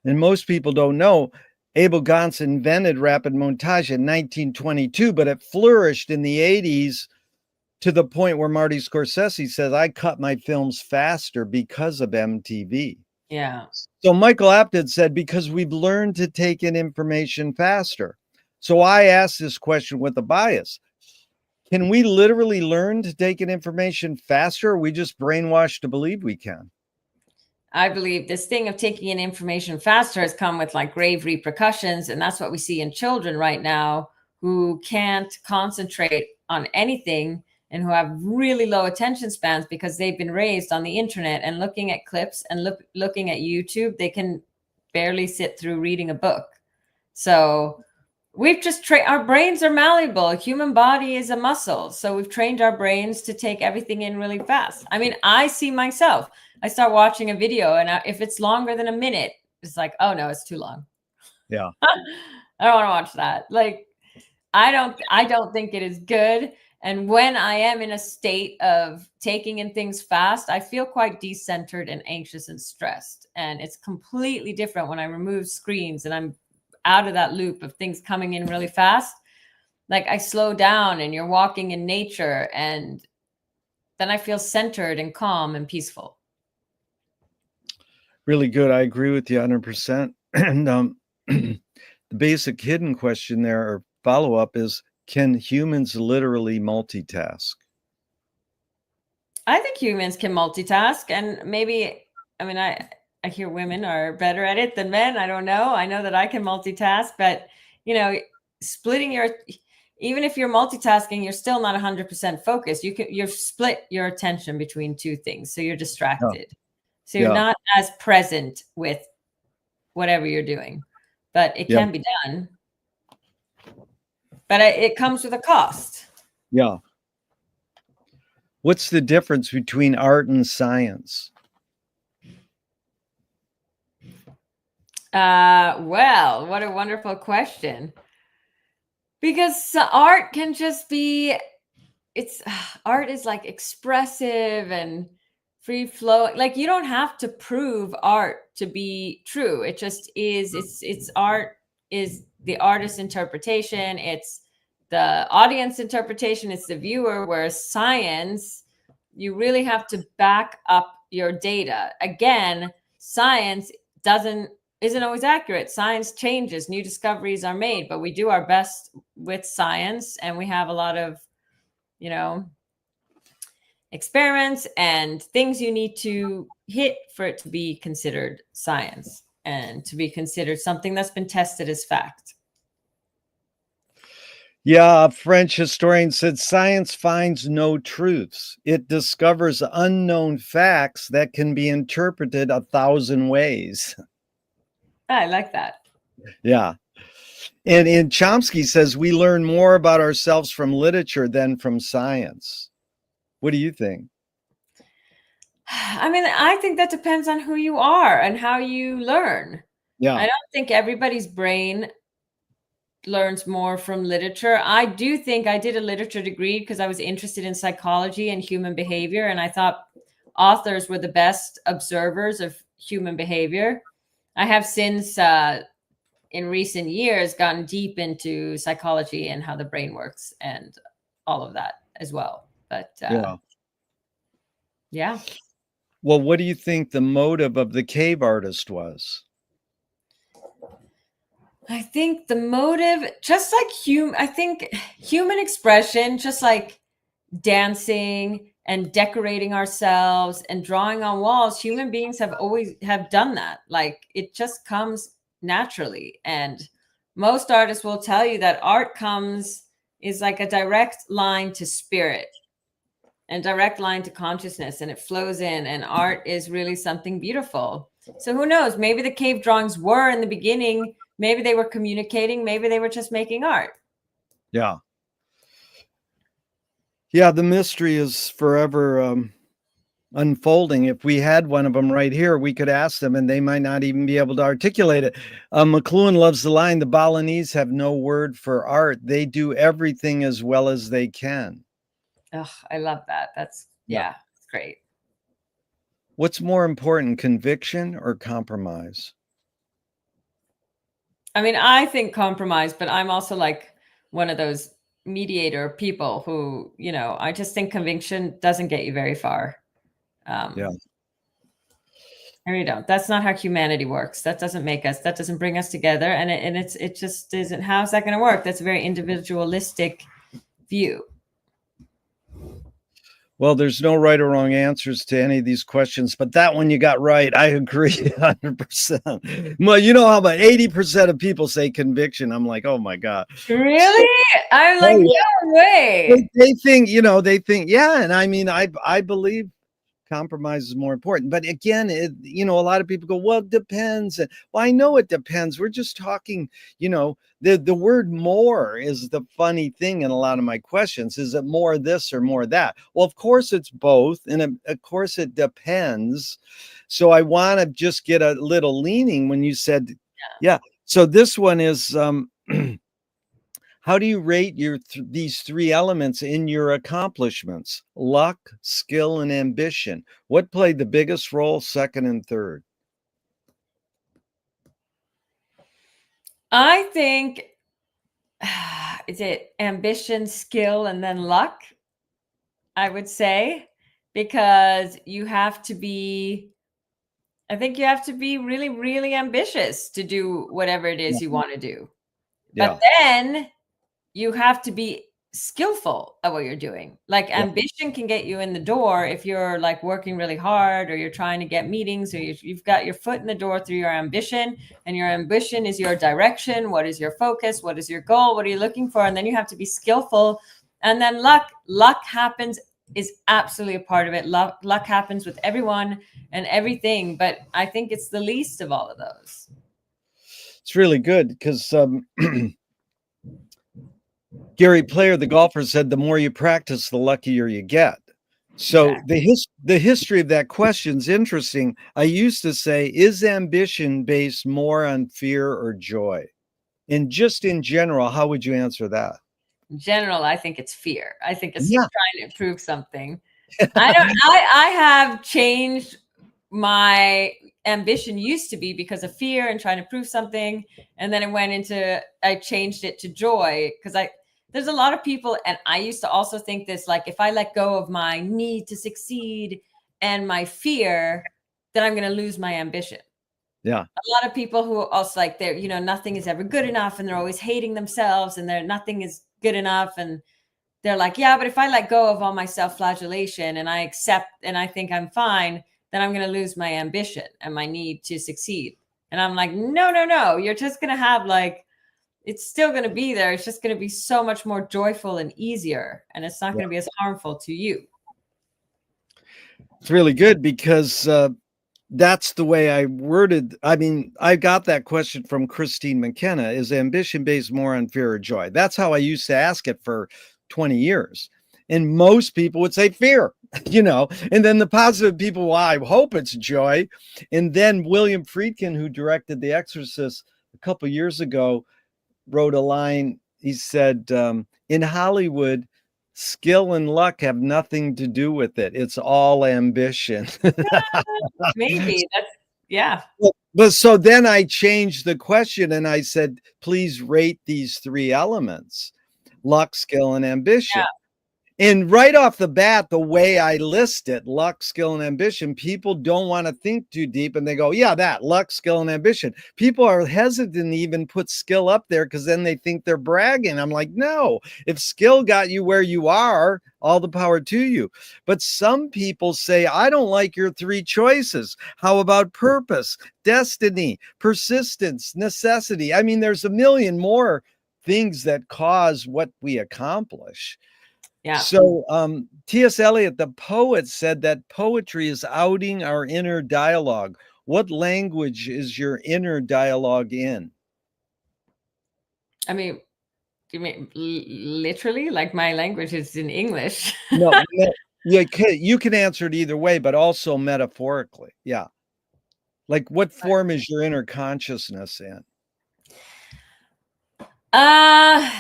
And most people don't know Abel Gance invented rapid montage in 1922, but it flourished in the 80s to the point where Marty Scorsese says, I cut my films faster because of MTV. Yeah. So Michael Apted said, because we've learned to take in information faster. So I asked this question with a bias. Can we literally learn to take in information faster? Or are we just brainwashed to believe we can? I believe this thing of taking in information faster has come with like grave repercussions. And that's what we see in children right now who can't concentrate on anything and who have really low attention spans because they've been raised on the internet and looking at clips and looking at YouTube. They can barely sit through reading a book. So we've just trained, our brains are malleable. Human body is a muscle. So we've trained our brains to take everything in really fast. I mean, I see myself. I start watching a video and if it's longer than a minute, it's like, oh no, it's too long. Yeah. I don't want to watch that. Like, I don't think it is good. And when I am in a state of taking in things fast, I feel quite decentered and anxious and stressed. And it's completely different when I remove screens and I'm out of that loop of things coming in really fast. Like I slow down and you're walking in nature, and then I feel centered and calm and peaceful. Really good. I agree with you 100%. And the basic hidden question there or follow-up is, can humans literally multitask? I think humans can multitask, and maybe, I mean, I hear women are better at it than men. I don't know. I know that I can multitask, but splitting even if you're multitasking, you're still not 100% focused. You've split your attention between two things. So you're distracted. Yeah. So you're not as present with whatever you're doing, but it can be done. But it comes with a cost. Yeah. What's the difference between art and science? Well, what a wonderful question. Because art can just be, art is like expressive and free flow. Like you don't have to prove art to be true. It just is. It's art is the artist's interpretation. It's the audience interpretation. It's the viewer. Whereas science, you really have to back up your data. Again, science isn't always accurate. Science changes, new discoveries are made, but we do our best with science, and we have a lot of, experiments and things you need to hit for it to be considered science and to be considered something that's been tested as fact. Yeah, a French historian said science finds no truths. It discovers unknown facts that can be interpreted 1,000 ways. I like that. Yeah. And Chomsky says we learn more about ourselves from literature than from science. What do you think? I mean, I think that depends on who you are and how you learn. Yeah. I don't think everybody's brain learns more from literature. I do think I did a literature degree because I was interested in psychology and human behavior. And I thought authors were the best observers of human behavior. I have since, in recent years, gotten deep into psychology and how the brain works and all of that as well. But yeah. Well, what do you think the motive of the cave artist was? I think the motive, just like human expression, just like dancing and decorating ourselves and drawing on walls, human beings have done that. Like it just comes naturally. And most artists will tell you that art is like a direct line to spirit and direct line to consciousness, and it flows in, and art is really something beautiful. So who knows, maybe the cave drawings were in the beginning, maybe they were communicating, maybe they were just making art. Yeah, the mystery is forever unfolding. If we had one of them right here, we could ask them and they might not even be able to articulate it. McLuhan loves the line, the Balinese have no word for art. They do everything as well as they can. Oh, I love that. Yeah, it's great. What's more important, conviction or compromise? I mean, I think compromise, but I'm also like one of those mediator people who, I just think conviction doesn't get you very far. Yeah. I really don't. That's not how humanity works. That doesn't make us. That doesn't bring us together. And it just isn't. How's that going to work? That's a very individualistic view. Well, there's no right or wrong answers to any of these questions, but that one you got right. I agree 100%. Well, you know how about 80% of people say conviction? I'm like, oh my God. Really? I'm like, no way. They think, yeah. And I mean, I believe compromise is more important. But again, a lot of people go, well, it depends. Well, I know it depends. We're just talking, the word more is the funny thing in a lot of my questions. Is it more this or more that? Well, of course it's both. And of course it depends. So I want to just get a little leaning when you said, yeah. So this one is, how do you rate these three elements in your accomplishments? Luck, skill, and ambition. What played the biggest role, second and third? I think, is it ambition, skill, and then luck? I would say, because I think you have to be really, really ambitious to do whatever it is you want to do. Yeah. But then you have to be skillful at what you're doing. Like ambition can get you in the door if you're like working really hard, or you're trying to get meetings, or you've got your foot in the door through your ambition, and your ambition is your direction. What is your focus? What is your goal? What are you looking for? And then you have to be skillful. And then luck happens, is absolutely a part of it. Luck happens with everyone and everything, but I think it's the least of all of those. It's really good because Gary Player, the golfer, said the more you practice, the luckier you get. So the history of that question is interesting. I used to say, is ambition based more on fear or joy? And just in general, how would you answer that? In general, I think it's fear. I think it's trying to prove something. I have changed. My ambition used to be because of fear and trying to prove something, and then I changed it to joy, because there's a lot of people, and I used to also think this, like, if I let go of my need to succeed and my fear, then I'm going to lose my ambition. Yeah. A lot of people who also like, they're, nothing is ever good enough, and they're always hating themselves, and nothing is good enough. And they're like, yeah, but if I let go of all my self-flagellation and I accept and I think I'm fine, then I'm going to lose my ambition and my need to succeed. And I'm like, no. You're just going to have it's still going to be there. It's just going to be so much more joyful and easier. And it's not going to be as harmful to you. It's really good because that's the way I worded. I mean, I got that question from Christine McKenna. Is ambition based more on fear or joy? That's how I used to ask it for 20 years. And most people would say fear, and then the positive people, well, I hope it's joy. And then William Friedkin, who directed The Exorcist a couple of years ago, wrote a line. He said, in Hollywood, skill and luck have nothing to do with it. It's all ambition. Maybe that's, yeah. But so then I changed the question and I said, please rate these three elements: luck, skill, and ambition. Yeah. And right off the bat, the way I list it, luck, skill, and ambition, people don't want to think too deep, and they go, yeah, that luck, skill, and ambition. People are hesitant to even put skill up there because then they think they're bragging. I'm like, no, if skill got you where you are, all the power to you. But some people say, I don't like your three choices. How about purpose, destiny, persistence, necessity? I mean, there's a million more things that cause what we accomplish. Yeah. So T.S. Eliot, the poet, said that poetry is outing our inner dialogue. What language is your inner dialogue in? I mean, you mean literally? Like, my language is in English. No, Yeah, you can answer it either way, but also metaphorically. Yeah. Like, what form is your inner consciousness in? Uh,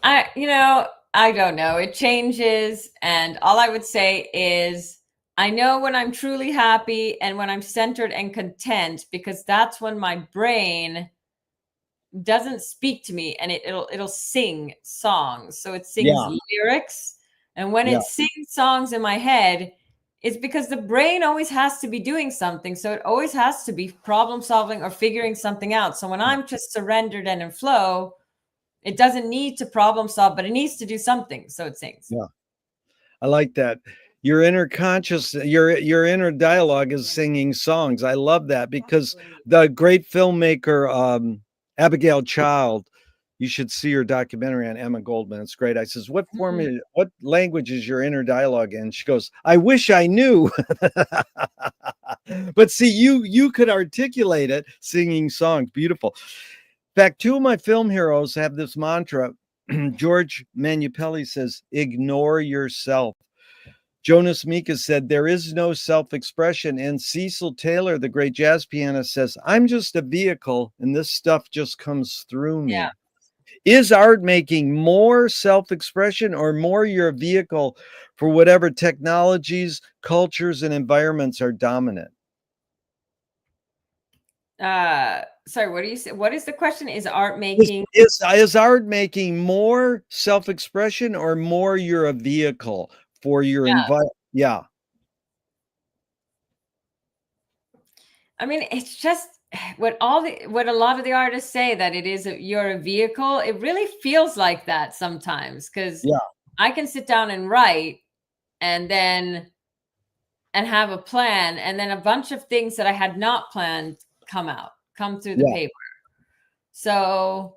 I don't know. It changes. And all I would say is I know when I'm truly happy and when I'm centered and content, because that's when my brain doesn't speak to me and it'll sing songs. So it sings Yeah, lyrics. And when yeah, it sings songs in my head, it's because the brain always has to be doing something. So it always has to be problem solving or figuring something out. So when I'm just surrendered and in flow, it doesn't need to problem solve, but it needs to do something. So it sings. yeah. I like that. Your inner conscious, your inner dialogue is singing songs. I love that because the great filmmaker Abigail Child, you should see her documentary on Emma Goldman. It's great. I says, what language is your inner dialogue in? She goes, I wish I knew. But see, you could articulate it singing songs. Beautiful. In fact, two of my film heroes have this mantra. George Manupelli says, ignore yourself. Jonas Mekas said, there is no self-expression. And Cecil Taylor, the great jazz pianist, says, I'm just a vehicle and this stuff just comes through Yeah. me. Is art making more self-expression or more your vehicle for whatever technologies, cultures, and environments are dominant? Sorry, what do you say? What is the question? Is art Is, making? is art making more self-expression or more you're a vehicle for your Yeah. environment? Yeah. I mean, it's just what a lot of the artists say that it is you're a vehicle. It really feels like that sometimes because Yeah. I can sit down and write and then and have a plan, and then a bunch of things that I had not planned come through the Yeah. paper. So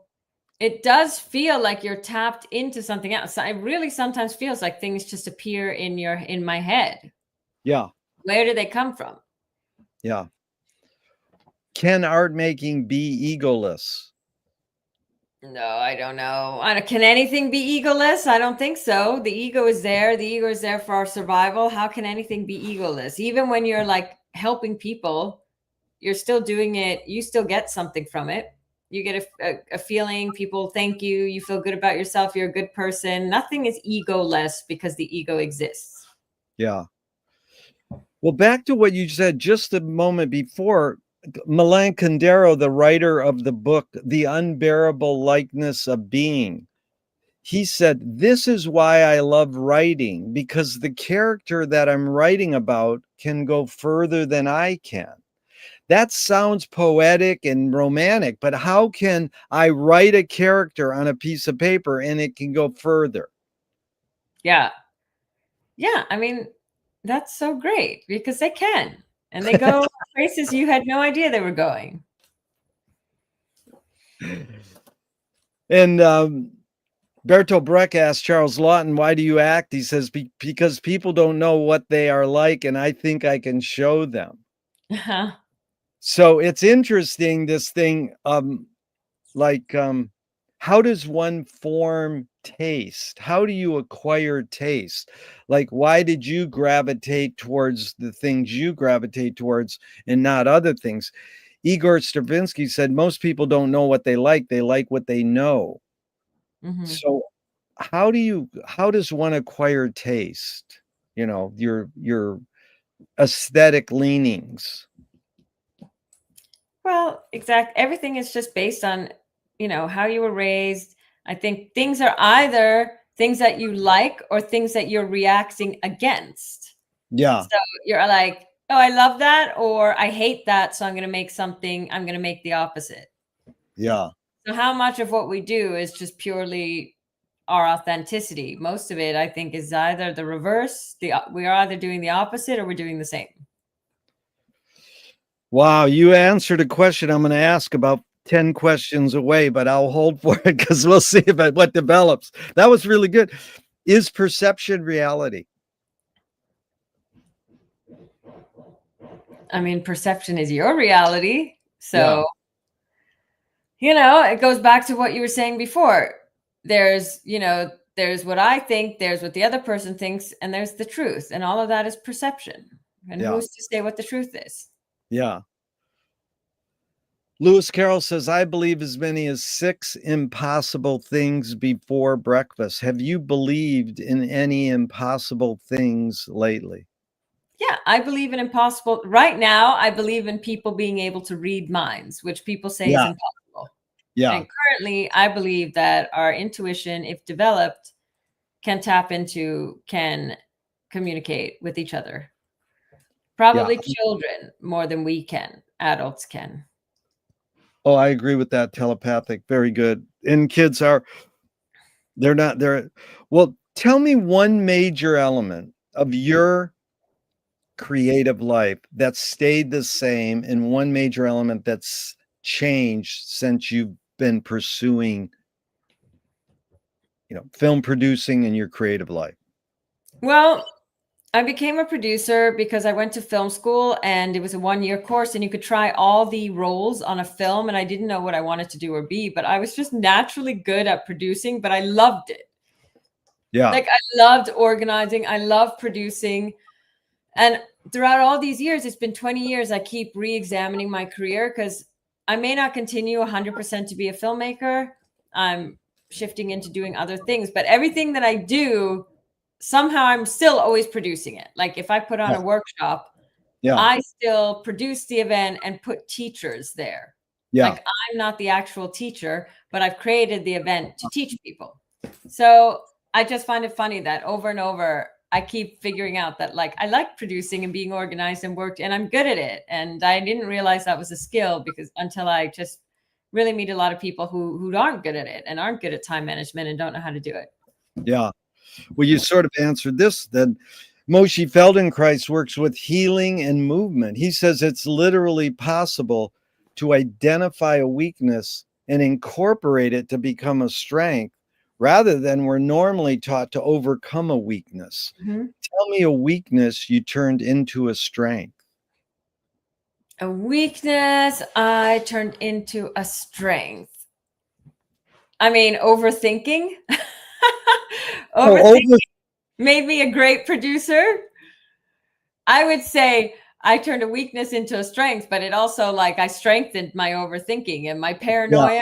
it does feel like you're tapped into something else. It really sometimes feels like things just appear in my head. Yeah. Where do they come from? Yeah. Can art making be egoless? No, I don't know. Can anything be egoless? I don't think so. The ego is there. The ego is there for our survival. How can anything be egoless? Even when you're like helping people, you're still doing it. You still get something from it. You get a feeling. People thank you. You feel good about yourself. You're a good person. Nothing is egoless because the ego exists. Yeah. Well, back to what you said just a moment before, Milan Kundera, the writer of the book, The Unbearable Likeness of Being, he said, this is why I love writing, because the character that I'm writing about can go further than I can. That sounds poetic and romantic, but how can I write a character on a piece of paper and it can go further? Yeah. Yeah. I mean, that's so great because they can. And they go places you had no idea they were going. And Bertolt Brecht asked Charles Lawton, why do you act? He says, because people don't know what they are like, and I think I can show them. Uh-huh. So it's interesting, this thing, how does one form taste? How do you acquire taste? Like, why did you gravitate towards the things you gravitate towards and not other things? Igor Stravinsky said, most people don't know what they like what they know. Mm-hmm. So how does one acquire taste? Your aesthetic leanings. Well, everything is just based on, how you were raised. I think things are either things that you like or things that you're reacting against. Yeah. So you're like, oh, I love that, or I hate that. So I'm going to make the opposite. Yeah. So how much of what we do is just purely our authenticity? Most of it, I think, is either the reverse. We are either doing the opposite or we're doing the same. Wow, you answered a question I'm going to ask about 10 questions away, but I'll hold for it because we'll see what develops. That was really good. Is perception reality? I mean, perception is your reality. Yeah. So, it goes back to what you were saying before. There's, there's what I think, there's what the other person thinks, and there's the truth. And all of that is perception. And Yeah. who's to say what the truth is? Yeah. Lewis Carroll says, I believe as many as 6 impossible things before breakfast. Have you believed in any impossible things lately? Yeah, I believe in impossible. Right now, I believe in people being able to read minds, which people say is Yeah. impossible. Yeah. And currently, I believe that our intuition, if developed, can communicate with each other. Probably children more than we can. Adults can. Oh, I agree with that. Telepathic. Very good. And kids well, tell me one major element of your creative life that's stayed the same and one major element that's changed since you've been pursuing, film producing in your creative life. Well, I became a producer because I went to film school and it was a 1-year course and you could try all the roles on a film. And I didn't know what I wanted to do or be, but I was just naturally good at producing, but I loved it. Yeah. Like I loved organizing. I love producing. And throughout all these years, it's been 20 years, I keep re-examining my career because I may not continue 100% to be a filmmaker. I'm shifting into doing other things, but everything that I do, somehow I'm still always producing it. Like if I put on a workshop, I still produce the event and put teachers there. Yeah. Like I'm not the actual teacher, but I've created the event to teach people. So I just find it funny that over and over, I keep figuring out that like I like producing and being organized and worked, and I'm good at it. And I didn't realize that was a skill because until I just really meet a lot of people who aren't good at it and aren't good at time management and don't know how to do it. Yeah. Well, you sort of answered this then. Moshe Feldenkrais works with healing and movement. He says it's literally possible to identify a weakness and incorporate it to become a strength rather than we're normally taught to overcome a weakness. Mm-hmm. Tell me a weakness you turned into a strength. A weakness I turned into a strength. I mean, overthinking. Overthinking made me a great producer. I would say I turned a weakness into a strength, but it also like I strengthened my overthinking and my paranoia,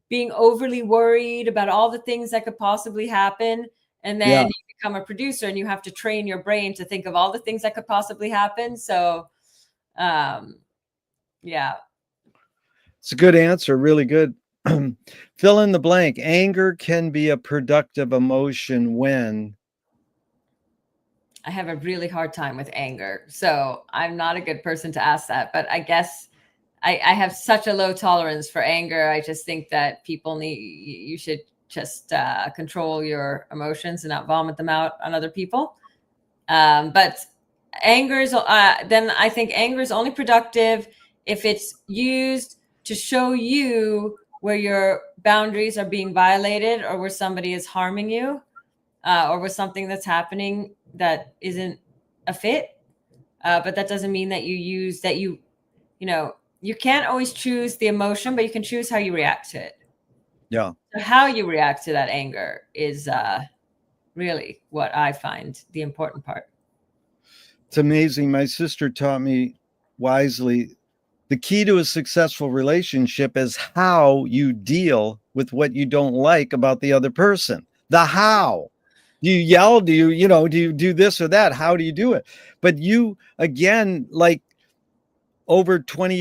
being overly worried about all the things that could possibly happen. And then you become a producer and you have to train your brain to think of all the things that could possibly happen. So, yeah. It's a good answer. Really good. Fill in the blank. Anger can be a productive emotion when I have a really hard time with anger. So I'm not a good person to ask that. But I guess I have such a low tolerance for anger. I just think that you should just control your emotions and not vomit them out on other people. But then I think anger is only productive if it's used to show you where your boundaries are being violated or where somebody is harming you or with something that's happening that isn't a fit. But that doesn't mean that you can't always choose the emotion, but you can choose how you react to it. Yeah. So how you react to that anger is really what I find the important part. It's amazing. My sister taught me wisely the key to a successful relationship is how you deal with what you don't like about the other person. The how. Do you yell? Do you do this or that? How do you do it? But you, again, like over 40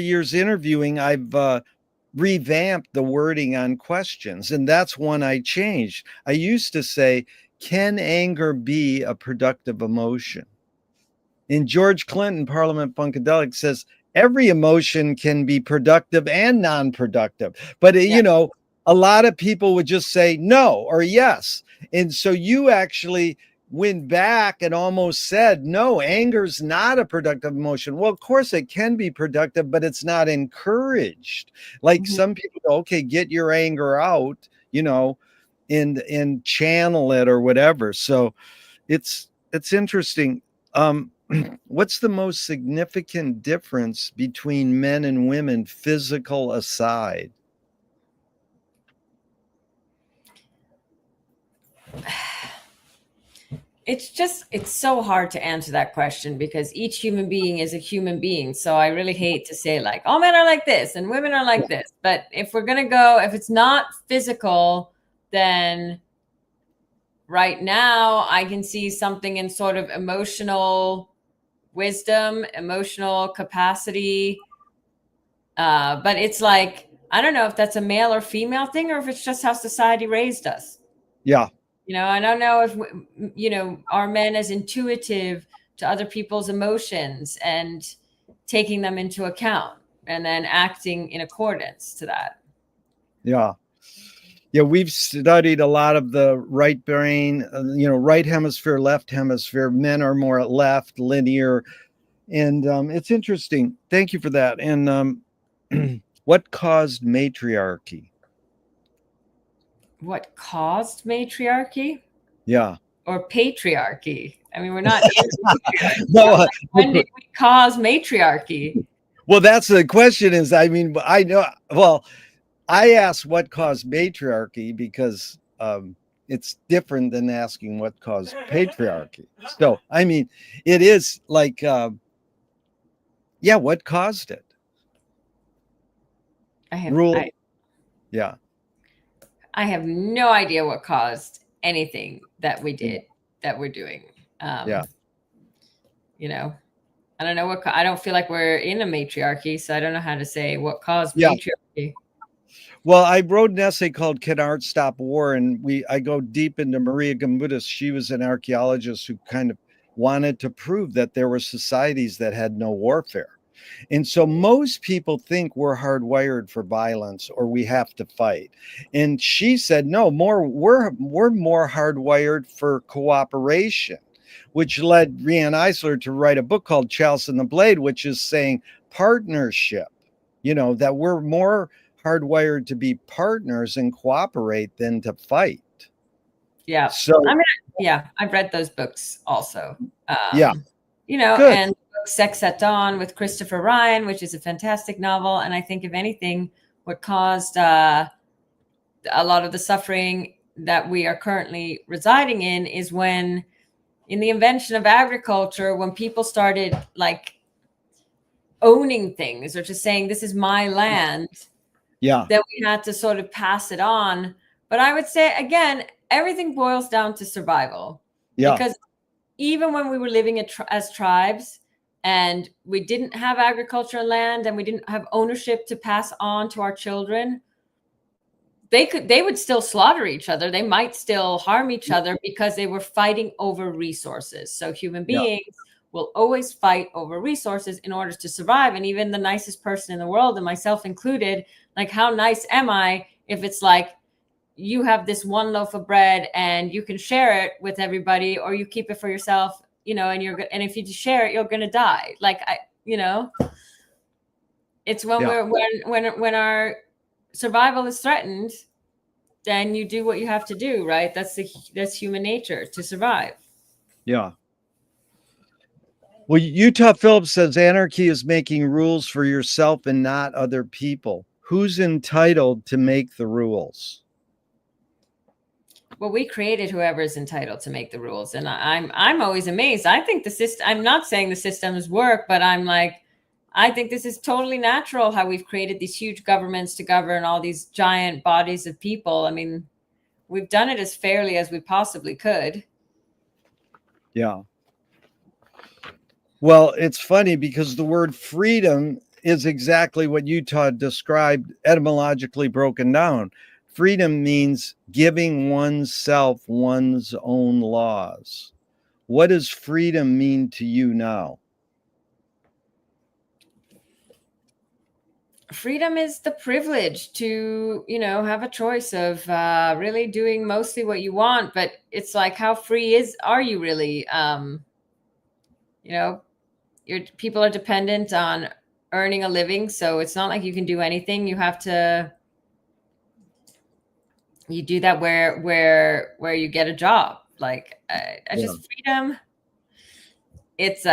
years interviewing, I've revamped the wording on questions. And that's one I changed. I used to say, can anger be a productive emotion? And George Clinton, Parliament Funkadelic, says every emotion can be productive and non-productive. But, a lot of people would just say no or yes. And so you actually went back and almost said, no, anger's not a productive emotion. Well, of course it can be productive, but it's not encouraged. Like some people go, okay, get your anger out, and channel it or whatever. So it's interesting. What's the most significant difference between men and women, physical aside? It's so hard to answer that question because each human being is a human being. So I really hate to say like, all men are like this and women are like this. But if we're going to go, if it's not physical, then right now I can see something in sort of emotional wisdom, emotional capacity. But it's like, I don't know if that's a male or female thing or if it's just how society raised us. Yeah. I don't know if, are men as intuitive to other people's emotions and taking them into account and then acting in accordance to that. Yeah. Yeah. We've studied a lot of the right brain, right hemisphere, left hemisphere. Men are more left, linear. And it's interesting. Thank you for that. And what caused matriarchy? What caused matriarchy? Yeah. Or patriarchy? I mean, we're not No, like, when did we cause matriarchy? well, that's the question is, I mean, I know, well, I asked what caused matriarchy because it's different than asking what caused patriarchy. So, I mean, it is like, what caused it? Yeah. I have no idea what caused anything that we did, that we're doing. I don't know I don't feel like we're in a matriarchy, so I don't know how to say what caused matriarchy. Well, I wrote an essay called "Can Art Stop War?" and I go deep into Maria Gambudis. She was an archaeologist who kind of wanted to prove that there were societies that had no warfare. And so most people think we're hardwired for violence or we have to fight. And she said, no, we're more hardwired for cooperation, which led Riane Eisler to write a book called Chalice and the Blade, which is saying partnership, that we're more hardwired to be partners and cooperate than to fight. Yeah. So I've read those books also. Good. And Sex at Dawn with Christopher Ryan, which is a fantastic novel. And I think if anything, what caused a lot of the suffering that we are currently residing in is when, in the invention of agriculture, when people started like owning things or just saying, this is my land, then we had to sort of pass it on. But I would say, again, everything boils down to survival. Because even when we were living as tribes and we didn't have agricultural land and we didn't have ownership to pass on to our children, they would still slaughter each other. They might still harm each other because they were fighting over resources. So human beings will always fight over resources in order to survive. And even the nicest person in the world, and myself included, like, how nice am I if it's like, you have this one loaf of bread and you can share it with everybody, or you keep it for yourself, and if you share it, you're going to die. Like, it's when when our survival is threatened, then you do what you have to do, right? That's human nature, to survive. Yeah. Well, Utah Phillips says anarchy is making rules for yourself and not other people. Who's entitled to make the rules? Well, we created whoever is entitled to make the rules. And I'm always amazed. I think the system, I'm not saying the systems work, but I'm like, I think this is totally natural how we've created these huge governments to govern all these giant bodies of people. I mean, we've done it as fairly as we possibly could. Yeah. Well, it's funny because the word freedom is exactly what Utah described, etymologically broken down. Freedom means giving oneself one's own laws. What does freedom mean to you now? Freedom is the privilege to, have a choice of really doing mostly what you want. But it's like, how free are you really? Your people are dependent on earning a living. So it's not like you can do anything. You have to, you do that where you get a job. Like, just freedom. It's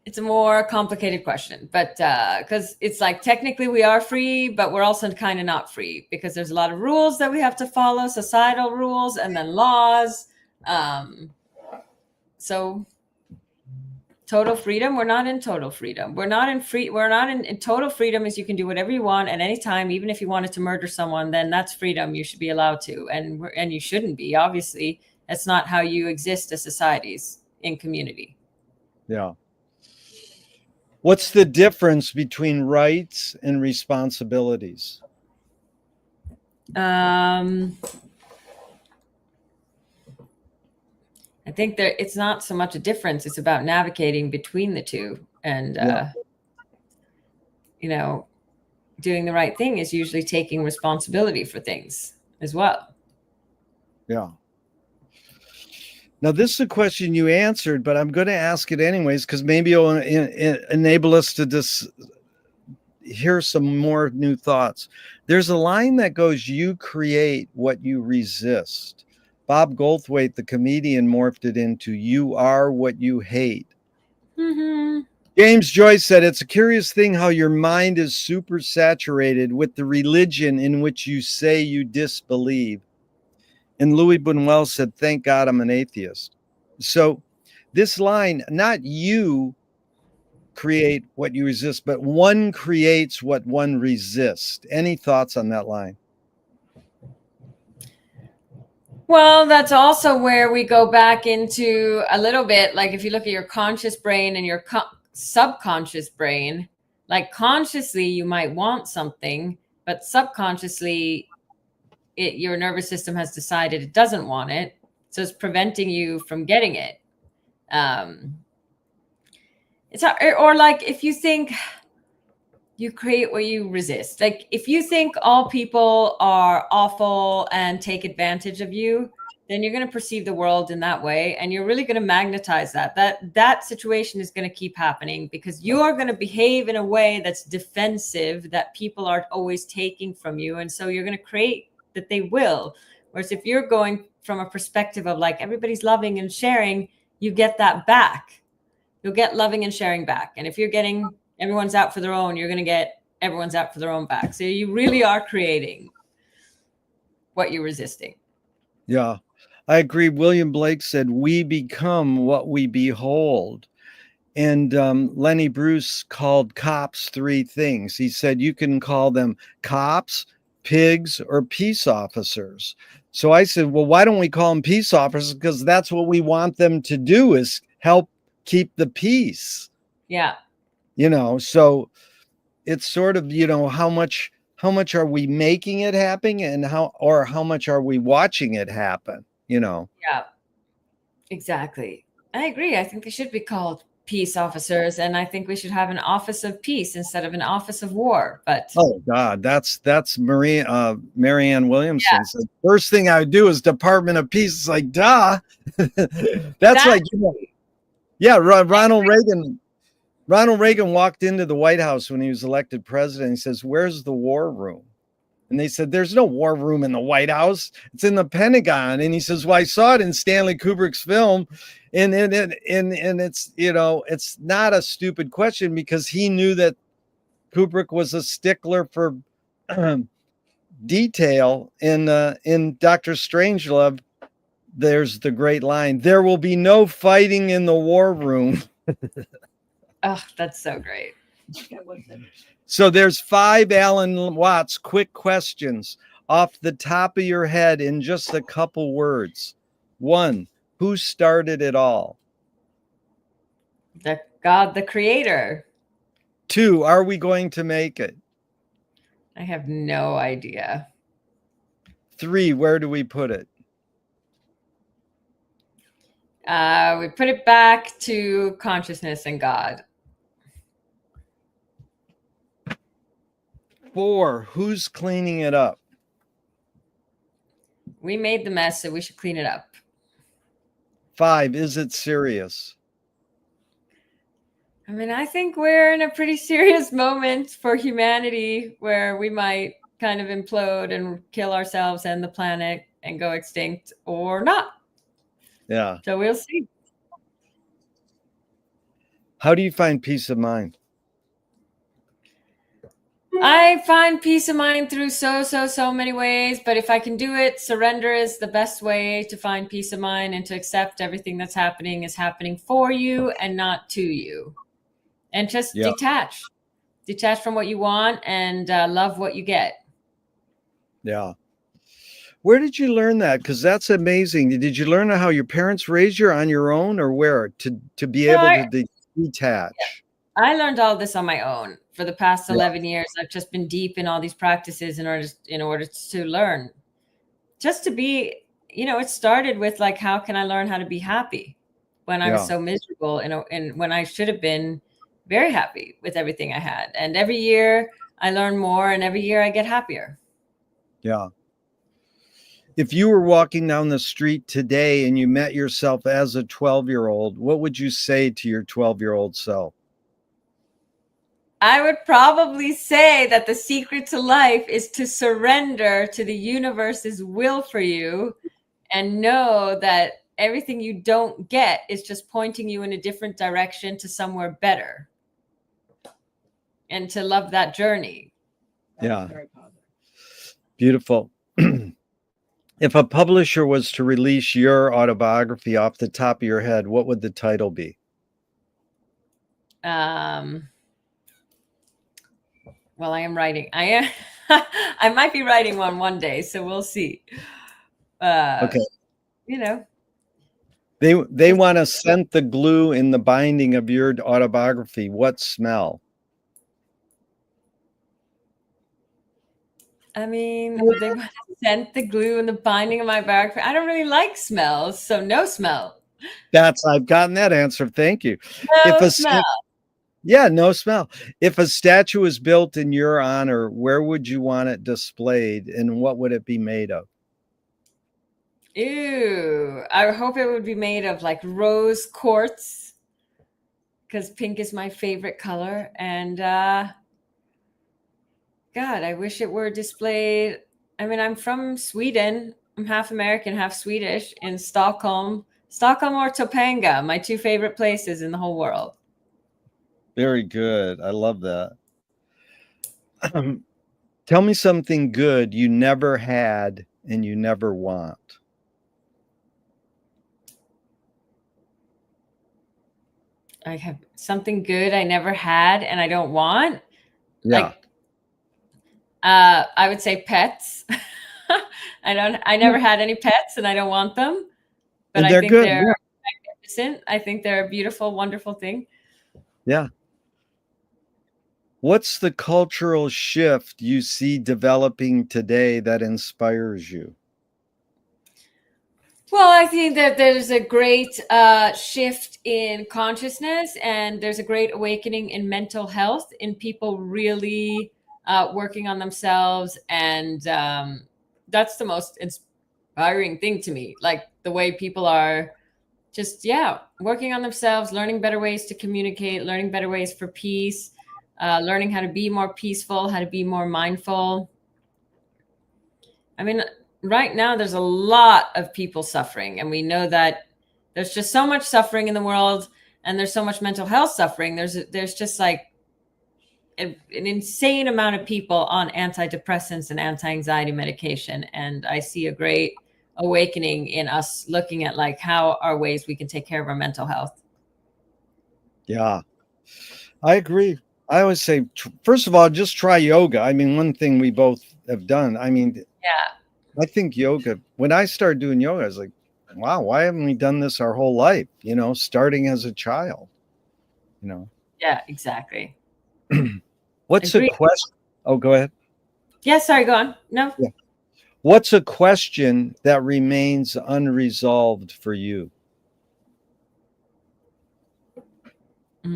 It's a more complicated question, but because it's like technically we are free, but we're also kind of not free because there's a lot of rules that we have to follow, societal rules, and then laws. So total freedom, we're not in total freedom. We're not in total freedom is you can do whatever you want at any time, even if you wanted to murder someone, then that's freedom. You should be allowed to, and you shouldn't be. Obviously, that's not how you exist as societies in community. Yeah. What's the difference between rights and responsibilities? I think that it's not so much a difference. It's about navigating between the two. And, you know, doing the right thing is usually taking responsibility for things as well. Yeah. Now, this is a question you answered, but I'm going to ask it anyways, because maybe it'll enable us to hear some more new thoughts. There's a line that goes, "You create what you resist." Bob Goldthwait, the comedian, morphed it into, "You are what you hate." Mm-hmm. James Joyce said, "It's a curious thing how your mind is super saturated with the religion in which you say you disbelieve." And Louis Buñuel said, "Thank God I'm an atheist." So this line, not you create what you resist, but one creates what one resists. Any thoughts on that line? Well, that's also where we go back into a little bit, like if you look at your conscious brain and your subconscious brain, like consciously you might want something, but subconsciously your nervous system has decided it doesn't want it. So it's preventing you from getting it. Or like if you think you create what you resist, like if you think all people are awful and take advantage of you, then you're going to perceive the world in that way, and you're really going to magnetize that situation is going to keep happening because you are going to behave in a way that's defensive, that people are always taking from you, and so you're going to create that they will. Whereas if you're going from a perspective of like everybody's loving and sharing, you get that back. You'll get loving and sharing back. And if you're getting everyone's out for their own, you're going to get everyone's out for their own back. So you really are creating what you're resisting. Yeah, I agree. William Blake said, "We become what we behold." And Lenny Bruce called cops three things. He said, you can call them cops, pigs, or peace officers. So I said, well, why don't we call them peace officers? Because that's what we want them to do, is help keep the peace. Yeah. So it's sort of, how much are we making it happen, and how much are we watching it happen? Yeah, exactly. I agree. I think they should be called peace officers, and I think we should have an office of peace instead of an office of war. But oh God, that's Marianne Williamson. Yeah. So the first thing I would do is Department of Peace. It's like, duh. That's like, yeah, Ronald Reagan. Ronald Reagan walked into the White House when he was elected president. He says, "Where's the war room?" And they said, "There's no war room in the White House. It's in the Pentagon." And he says, "Well, I saw it in Stanley Kubrick's film." And it's, it's not a stupid question, because he knew that Kubrick was a stickler for detail. In Dr. Strangelove, there's the great line, "There will be no fighting in the war room." Oh, that's so great. So there's 5 Alan Watts quick questions off the top of your head in just a couple words. 1, who started it all? God, the creator. 2, are we going to make it? I have no idea. 3, where do we put it? We put it back to consciousness and God. 4, who's cleaning it up? We made the mess, so we should clean it up. 5, is it serious? I mean, I think we're in a pretty serious moment for humanity where we might kind of implode and kill ourselves and the planet and go extinct, or not. Yeah. So we'll see. How do you find peace of mind? I find peace of mind through so many ways, but if I can do it, surrender is the best way to find peace of mind and to accept everything that's happening is happening for you and not to you. And just Yeah. detach from what you want and love what you get. Yeah. Where did you learn that? Because that's amazing. Did you learn how your parents raised you on your own, or where to be No, able to detach? I learned all this on my own for the past Yeah. 11 years. I've just been deep in all these practices in order to learn. Just to be, it started with like, how can I learn how to be happy when I was Yeah. so miserable and when I should have been very happy with everything I had. And every year I learn more and every year I get happier. Yeah. If you were walking down the street today and you met yourself as a 12-year-old, what would you say to your 12-year-old self? I would probably say that the secret to life is to surrender to the universe's will for you and know that everything you don't get is just pointing you in a different direction to somewhere better and to love that journey. Yeah. Beautiful. If a publisher was to release your autobiography off the top of your head, what would the title be? Well, I am writing. I might be writing one day, so we'll see. Okay. They want to scent the glue in the binding of your autobiography. What smell? I mean, they want to scent the glue in the binding of my biography. I don't really like smells, so no smell. I've gotten that answer. Thank you. No smell. Yeah, no smell. If a statue is built in your honor, where would you want it displayed and what would it be made of? Ew. I hope it would be made of like rose quartz because pink is my favorite color. And God, I wish it were displayed. I mean, I'm from Sweden. I'm half American, half Swedish in Stockholm. Stockholm or Topanga, my two favorite places in the whole world. Very good. I love that. Tell me something good you never had and you never want. I have something good I never had and I don't want. Yeah. I would say pets. I never had any pets and I don't want them. But I think good. They're magnificent. I think they're a beautiful, wonderful thing. Yeah. What's the cultural shift you see developing today that inspires you? Well, I think that there's a great shift in consciousness and there's a great awakening in mental health in people really working on themselves. And that's the most inspiring thing to me. Like the way people are just, working on themselves, learning better ways to communicate, learning better ways for peace, learning how to be more peaceful, how to be more mindful. I mean, right now there's a lot of people suffering, and we know that there's just so much suffering in the world, and there's so much mental health suffering. There's just like an insane amount of people on antidepressants and anti-anxiety medication, and I see a great awakening in us looking at like how are ways we can take care of our mental health. Yeah, I agree. I always say, first of all, just try yoga. I mean, one thing we both have done. I mean, I think yoga, when I started doing yoga, I was like, wow, why haven't we done this our whole life? Starting as a child, Yeah, exactly. What's a question? Oh, go ahead. Yeah, sorry, go on. No. Yeah. What's a question that remains unresolved for you? I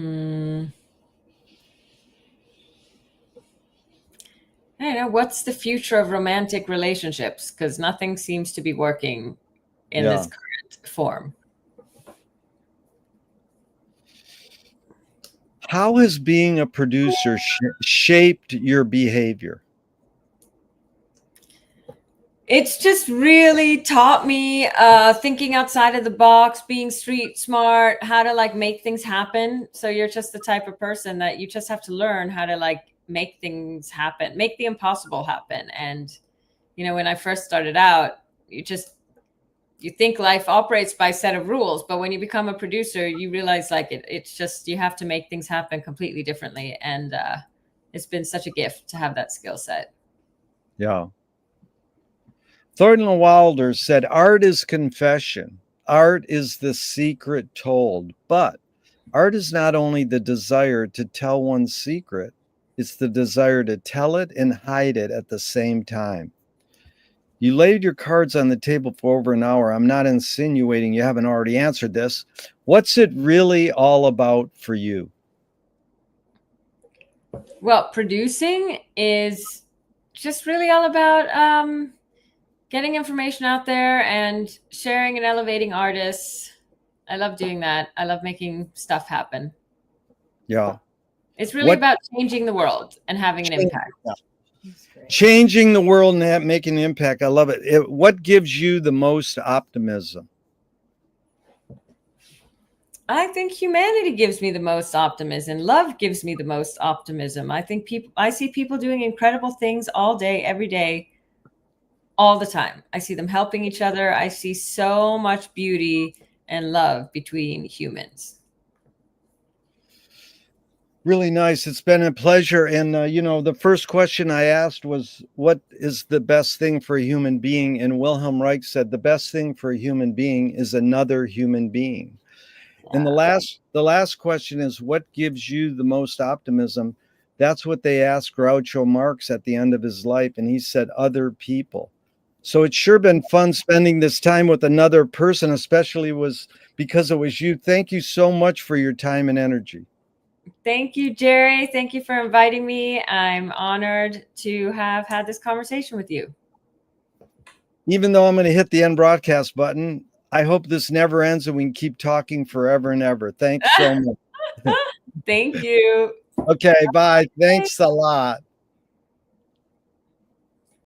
don't know. What's the future of romantic relationships? Because nothing seems to be working in this current form. How has being a producer shaped your behavior? It's just really taught me thinking outside of the box, being street smart, how to like make things happen. So you're just the type of person that you just have to learn how to like make things happen, make the impossible happen. And, you know, when I first started out, you think life operates by a set of rules, but when you become a producer, you realize like it's just, you have to make things happen completely differently. And it's been such a gift to have that skill set. Yeah. Thornton Wilder said, art is confession. Art is the secret told. But art is not only the desire to tell one's secret, it's the desire to tell it and hide it at the same time. You laid your cards on the table for over an hour. I'm not insinuating you haven't already answered this. What's it really all about for you? Well, producing is just really all about getting information out there and sharing and elevating artists. I love doing that. I love making stuff happen. Yeah. It's really about changing the world and having an impact. Yeah. Changing the world and making an impact. I love it. What gives you the most optimism? I think humanity gives me the most optimism. Love gives me the most optimism. I see people doing incredible things all day, every day, all the time. I see them helping each other. I see so much beauty and love between humans. Really nice. It's been a pleasure. And, the first question I asked was, what is the best thing for a human being? And Wilhelm Reich said, the best thing for a human being is another human being. And the last question is, what gives you the most optimism? That's what they asked Groucho Marx at the end of his life. And he said, other people. So it's sure been fun spending this time with another person, especially because it was you. Thank you so much for your time and energy. Thank you, Gerry. Thank you for inviting me. I'm honored to have had this conversation with you. Even though I'm going to hit the end broadcast button, I hope this never ends and we can keep talking forever and ever. Thanks so much. Thank you. Okay, bye. Thanks a lot.